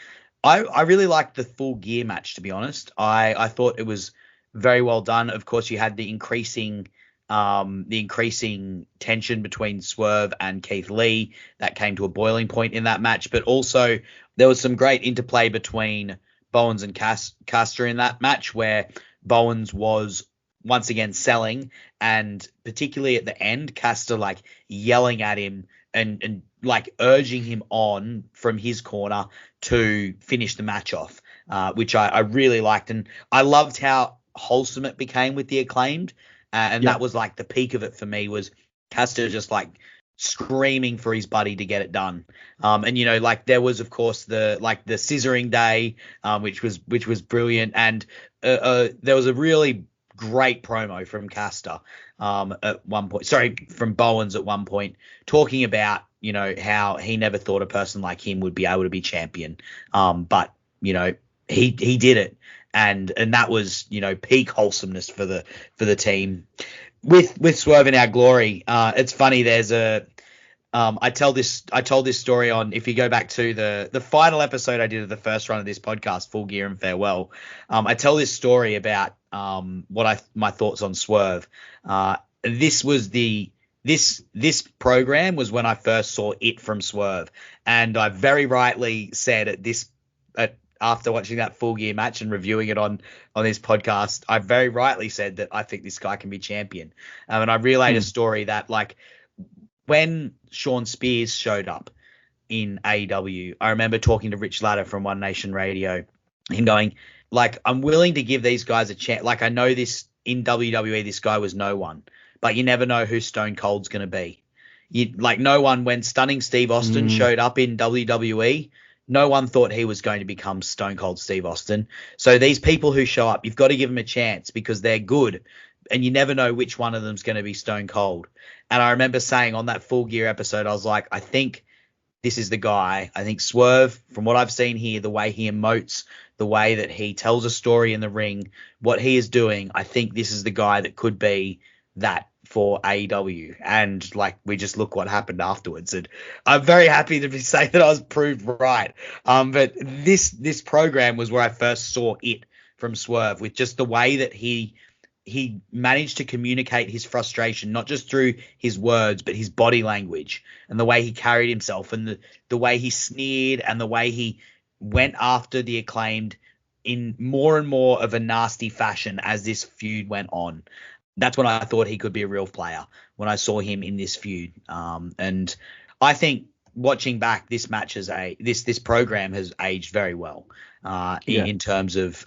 I really liked the Full Gear match, to be honest. I thought it was very well done. Of course, you had the increasing tension between Swerve and Keith Lee that came to a boiling point in that match, but also there was some great interplay between Bowens and Caster in that match, where Bowens was once again selling, and particularly at the end, Caster like yelling at him and like urging him on from his corner to finish the match off, which I really liked, and I loved how wholesome it became with the Acclaimed. That was like the peak of it for me, was Caster just like screaming for his buddy to get it done. And you know, like there was of course the scissoring day, which was brilliant, and there was a really great promo from Caster at one point. Sorry, from Bowens at one point, talking about, you know, how he never thought a person like him would be able to be champion. But you know, he did it. And that was, you know, peak wholesomeness for the team. With Swerve In Our Glory, it's funny. There's I told this story on, if you go back to the final episode I did of the first run of this podcast, Full Gear and Farewell. I tell this story about my thoughts on Swerve. This program was when I first saw it from Swerve, and I very rightly said after watching that Full Gear match and reviewing it on this podcast, I very rightly said that I think this guy can be champion. And I relayed a story that, like, when Sean Spears showed up in AEW, I remember talking to Rich Latta from One Nation Radio, him going, like, I'm willing to give these guys a chance. Like, I know this in WWE, this guy was no one, but you never know who Stone Cold's going to be. Like, no one, when Stunning Steve Austin showed up in WWE, No one thought he was going to become Stone Cold Steve Austin. So these people who show up, you've got to give them a chance because they're good. And you never know which one of them's going to be Stone Cold. And I remember saying on that Full Gear episode, I was like, I think this is the guy. I think Swerve, from what I've seen here, the way he emotes, the way that he tells a story in the ring, what he is doing, I think this is the guy that could be that for AEW. And like, we just look what happened afterwards. And I'm very happy to say that I was proved right. But this program was where I first saw it from Swerve, with just the way that he managed to communicate his frustration, not just through his words, but his body language and the way he carried himself and the way he sneered and the way he went after the Acclaimed in more and more of a nasty fashion as this feud went on. That's when I thought he could be a real player, when I saw him in this feud. And I think watching back, this match this program has aged very well. In terms of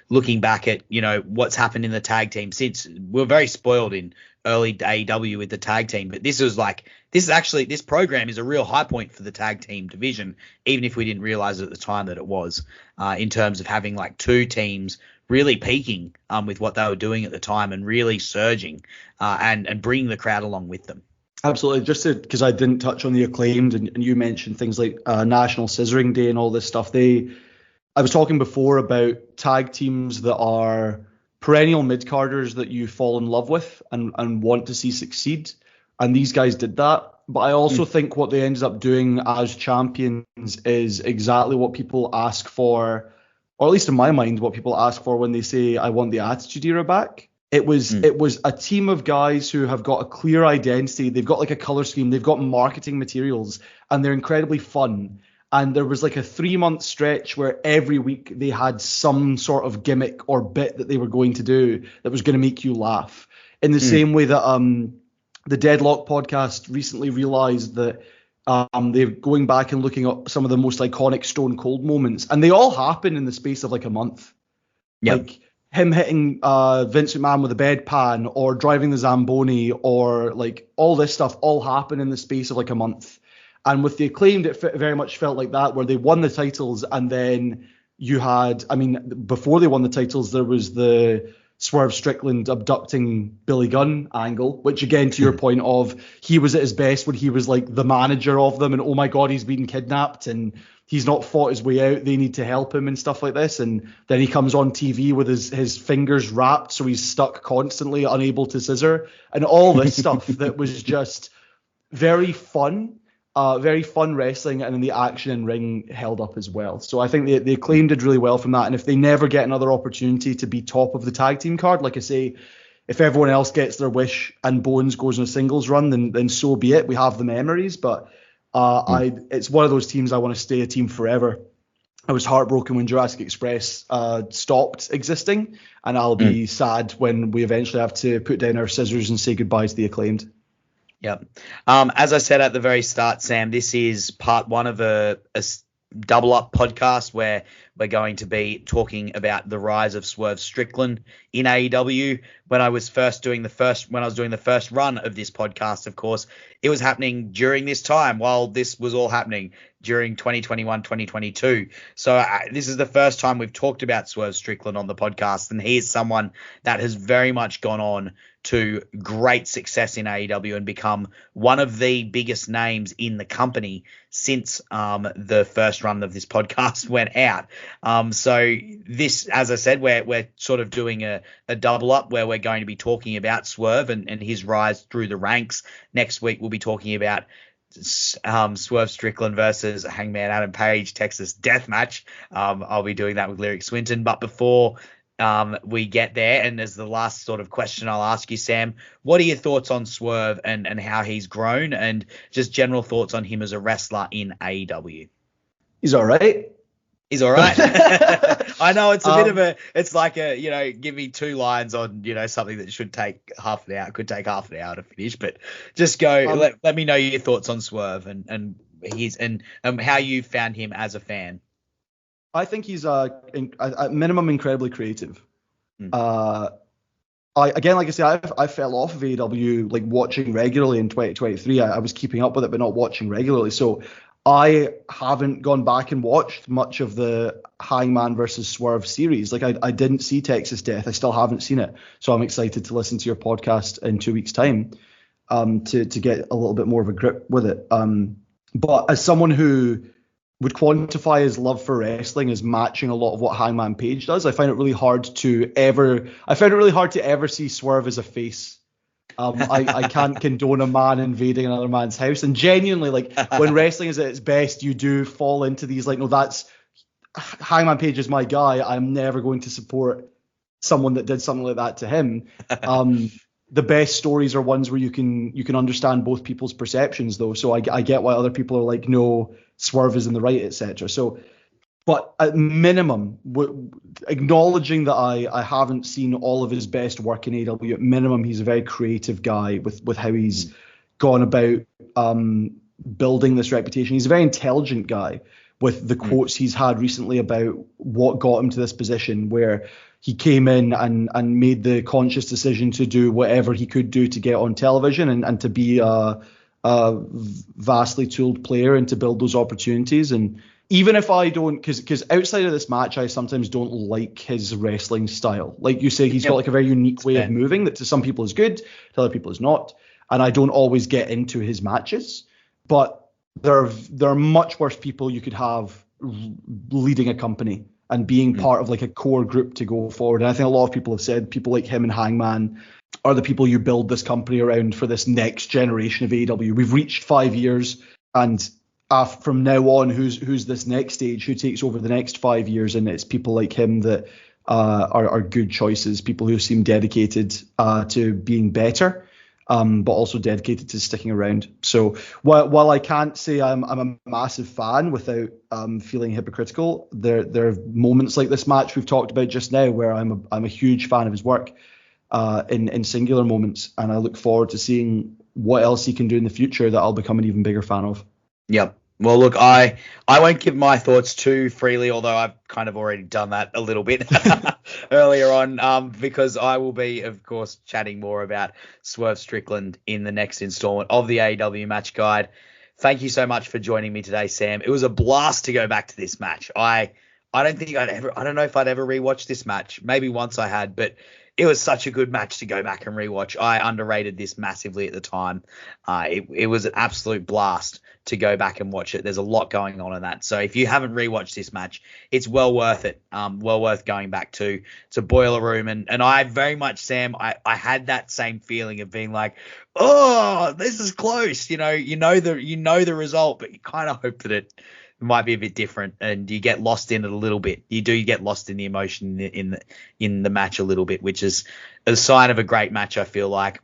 looking back at, what's happened in the tag team since. We're very spoiled in early AEW with the tag team, but this program is a real high point for the tag team division, even if we didn't realize at the time that it was, in terms of having like two teams really peaking with what they were doing at the time and really surging and bringing the crowd along with them. Absolutely. Just because I didn't touch on the Acclaimed, and you mentioned things like National Scissoring Day and all this stuff. I was talking before about tag teams that are perennial mid-carders that you fall in love with and want to see succeed. And these guys did that. But I also think what they ended up doing as champions is exactly what people ask for, or at least in my mind, what people ask for when they say, I want the Attitude Era back. It was a team of guys who have got a clear identity. They've got like a color scheme. They've got marketing materials, and they're incredibly fun. And there was like a 3-month stretch where every week they had some sort of gimmick or bit that they were going to do that was going to make you laugh. In the same way that the Deadlock podcast recently realized that they're going back and looking at some of the most iconic Stone Cold moments, and they all happen in the space of like a month. Yep. Like him hitting Vince McMahon with a bedpan, or driving the Zamboni, or like all this stuff all happened in the space of like a month. And with the Acclaimed, it very much felt like that, where they won the titles, and then you had, before they won the titles, there was the Swerve Strickland abducting Billy Gunn angle, which again, to your point of, he was at his best when he was like the manager of them, and oh my God, he's been kidnapped and he's not fought his way out. They need to help him and stuff like this. And then he comes on TV with his fingers wrapped, so he's stuck constantly, unable to scissor, and all this stuff that was just very fun. Very fun wrestling, and then the action in ring held up as well. So I think the Acclaim did really well from that. And if they never get another opportunity to be top of the tag team card, like I say, if everyone else gets their wish and Bones goes on a singles run, then so be it. We have the memories, but it's one of those teams I want to stay a team forever. I was heartbroken when Jurassic Express stopped existing, and I'll be sad when we eventually have to put down our scissors and say goodbye to the Acclaimed. Yep. As I said at the very start, Sam, this is part one of a double up podcast where we're going to be talking about the rise of Swerve Strickland in AEW. When I was doing the first run of this podcast, of course, it was happening during this time while this was all happening during 2021, 2022. So this is the first time we've talked about Swerve Strickland on the podcast, and he is someone that has very much gone on to great success in AEW and become one of the biggest names in the company since the first run of this podcast went out. So this, as I said, we're sort of doing a double up where we're going to be talking about Swerve and his rise through the ranks. Next week we'll be talking about Swerve Strickland versus Hangman Adam Page Texas Death Match. I'll be doing that with Lyric Swinton. But before we get there, and as the last sort of question I'll ask you, Sam, what are your thoughts on Swerve and how he's grown, and just general thoughts on him as a wrestler in AEW? He's all right. He's all right. I know it's a bit of it's like give me 2 lines on, something that should take half an hour, could take half an hour to finish, but just go, let me know your thoughts on Swerve and how you found him as a fan. I think he's at minimum incredibly creative. Like I say, I fell off of AEW like watching regularly in 2023. I was keeping up with it, but not watching regularly. So I haven't gone back and watched much of the Hangman versus Swerve series. Like I didn't see Texas Death. I still haven't seen it. So I'm excited to listen to your podcast in 2 weeks' time to get a little bit more of a grip with it. But as someone who would quantify his love for wrestling as matching a lot of what Hangman Page does, I found it really hard to ever see Swerve as a face. I can't condone a man invading another man's house, and genuinely, like, when wrestling is at its best, you do fall into these, like, no, that's Hangman Page is my guy. I'm never going to support someone that did something like that to him. The best stories are ones where you can understand both people's perceptions, though. So I get why other people are like, no, Swerve is in the right, etc. So, but at minimum, acknowledging that I haven't seen all of his best work in AEW, at minimum, he's a very creative guy with how he's gone about building this reputation. He's a very intelligent guy with the quotes he's had recently about what got him to this position, where he came in and made the conscious decision to do whatever he could do to get on television and to be a vastly tooled player and to build those opportunities. And even if I don't, because outside of this match, I sometimes don't like his wrestling style. Like you say, he's got like a very unique way of moving that to some people is good, to other people is not. And I don't always get into his matches. But there are much worse people you could have leading a company and being part of like a core group to go forward. And I think a lot of people have said people like him and Hangman are the people you build this company around for this next generation of AEW. We've reached 5 years, and from now on, who's this next stage? Who takes over the next 5 years? And it's people like him that are good choices. People who seem dedicated to being better, but also dedicated to sticking around. So while I can't say I'm a massive fan without feeling hypocritical, there are moments like this match we've talked about just now where I'm a huge fan of his work in singular moments, and I look forward to seeing what else he can do in the future that I'll become an even bigger fan of. Yep. Well, look, I won't give my thoughts too freely, although I've kind of already done that a little bit earlier on, because I will be, of course, chatting more about Swerve Strickland in the next installment of the AEW Match Guide. Thank you so much for joining me today, Sam. It was a blast to go back to this match. I don't know if I'd ever rewatch this match. Maybe once I had, but it was such a good match to go back and rewatch. I underrated this massively at the time. It was an absolute blast to go back and watch it. There's a lot going on in that. So if you haven't rewatched this match, it's well worth it. Well worth going back to Boiler Room. And I very much, Sam, I had that same feeling of being like, oh, this is close. You know the result, but you kind of hope that it might be a bit different, and you get lost in it a little bit. You get lost in the emotion in the match a little bit, which is a sign of a great match, I feel like.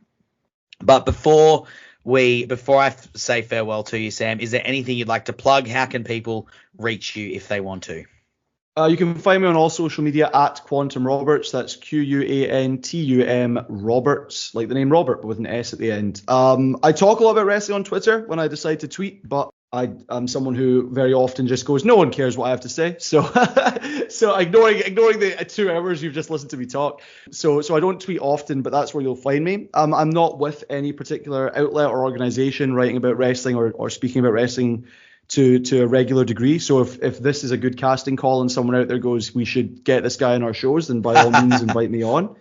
But before I say farewell to you, Sam, is there anything you'd like to plug? How can people reach you if they want to? You can find me on all social media at Quantum Roberts. That's QUANTUM Roberts, like the name Robert, but with an S at the end. I talk a lot about wrestling on Twitter when I decide to tweet, but I'm someone who very often just goes, no one cares what I have to say. So ignoring the 2 hours you've just listened to me talk. So I don't tweet often, but that's where you'll find me. I'm not with any particular outlet or organization writing about wrestling or speaking about wrestling to a regular degree. So if this is a good casting call and someone out there goes, we should get this guy on our shows, then by all means invite me on.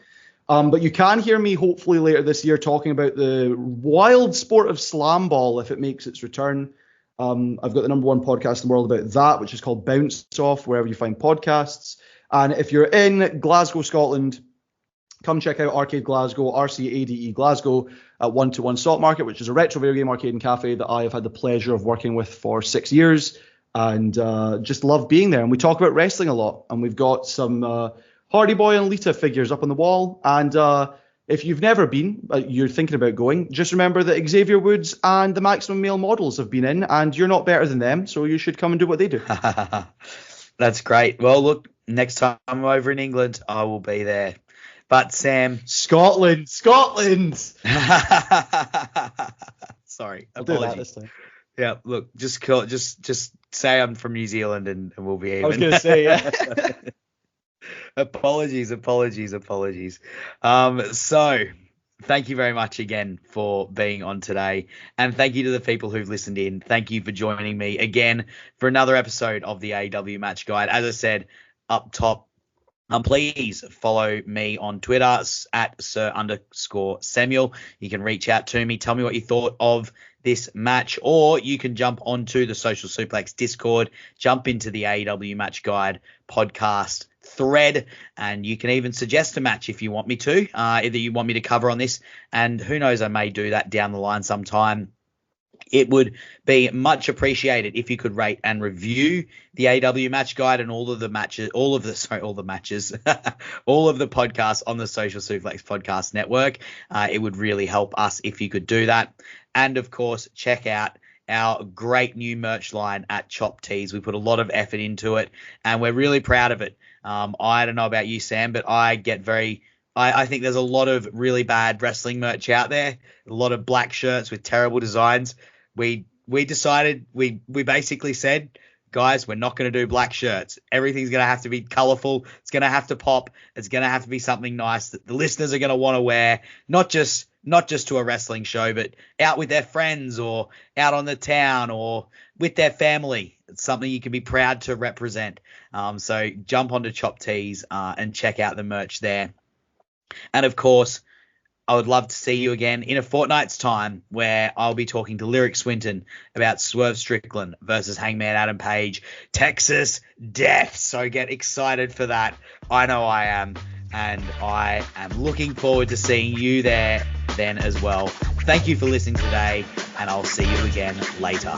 But you can hear me hopefully later this year talking about the wild sport of slam ball if it makes its return. I've got the #1 podcast in the world about that, which is called Bounce Off, wherever you find podcasts. And if you're in Glasgow, Scotland, come check out Arcade Glasgow, RCADE Glasgow, at 121 Salt Market, which is a retro video game arcade and cafe that I have had the pleasure of working with for 6 years, and just love being there. And we talk about wrestling a lot, and we've got some Hardy Boy and Lita figures up on the wall. And if you've never been, you're thinking about going, just remember that Xavier Woods and the Maximum Male Models have been in, and you're not better than them, so you should come and do what they do. That's great. Well, look, next time I'm over in England, I will be there. But Sam, Scotland. Sorry, I'll do that this time. Yeah, look, just say I'm from New Zealand and we'll be even. I was going to say, yeah. Apologies. So thank you very much again for being on today. And thank you to the people who've listened in. Thank you for joining me again for another episode of the AEW Match Guide. As I said up top, please follow me on Twitter at Sir_Samuel. You can reach out to me. Tell me what you thought of this match, or you can jump onto the Social Suplex Discord, jump into the AEW Match Guide podcast thread, and you can even suggest a match if you want me to, either you want me to cover on this, and who knows, I may do that down the line sometime. It would be much appreciated if you could rate and review the AEW Match Guide and all of the podcasts on the Social Suplex Podcast Network. It would really help us if you could do that. And of course, check out our great new merch line at Chop Tees. We put a lot of effort into it, and we're really proud of it. I don't know about you, Sam, but I think there's a lot of really bad wrestling merch out there, a lot of black shirts with terrible designs. We decided, we basically said, guys, we're not going to do black shirts. Everything's going to have to be colorful. It's going to have to pop. It's going to have to be something nice that the listeners are going to want to wear, not just to a wrestling show, but out with their friends or out on the town or with their family. It's something you can be proud to represent. So jump onto Chop Tees and check out the merch there. And of course, I would love to see you again in a fortnight's time, where I'll be talking to Lyric Swinton about Swerve Strickland versus Hangman Adam Page, Texas Death. So get excited for that. I know I am. And I am looking forward to seeing you there then as well. Thank you for listening today, and I'll see you again later.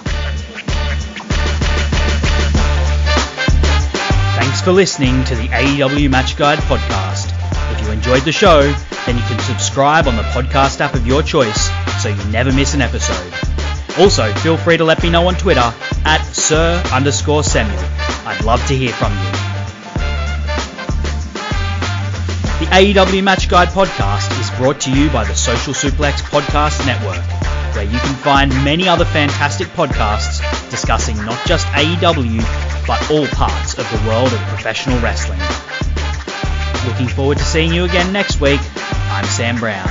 Thanks for listening to the AEW Match Guide podcast. If you enjoyed the show, then you can subscribe on the podcast app of your choice so you never miss an episode. Also, feel free to let me know on Twitter at Sir_Samuel. I'd love to hear from you. The AEW Match Guide podcast is brought to you by the Social Suplex Podcast Network, where you can find many other fantastic podcasts discussing not just AEW, but all parts of the world of professional wrestling. Looking forward to seeing you again next week. I'm Sam Brown.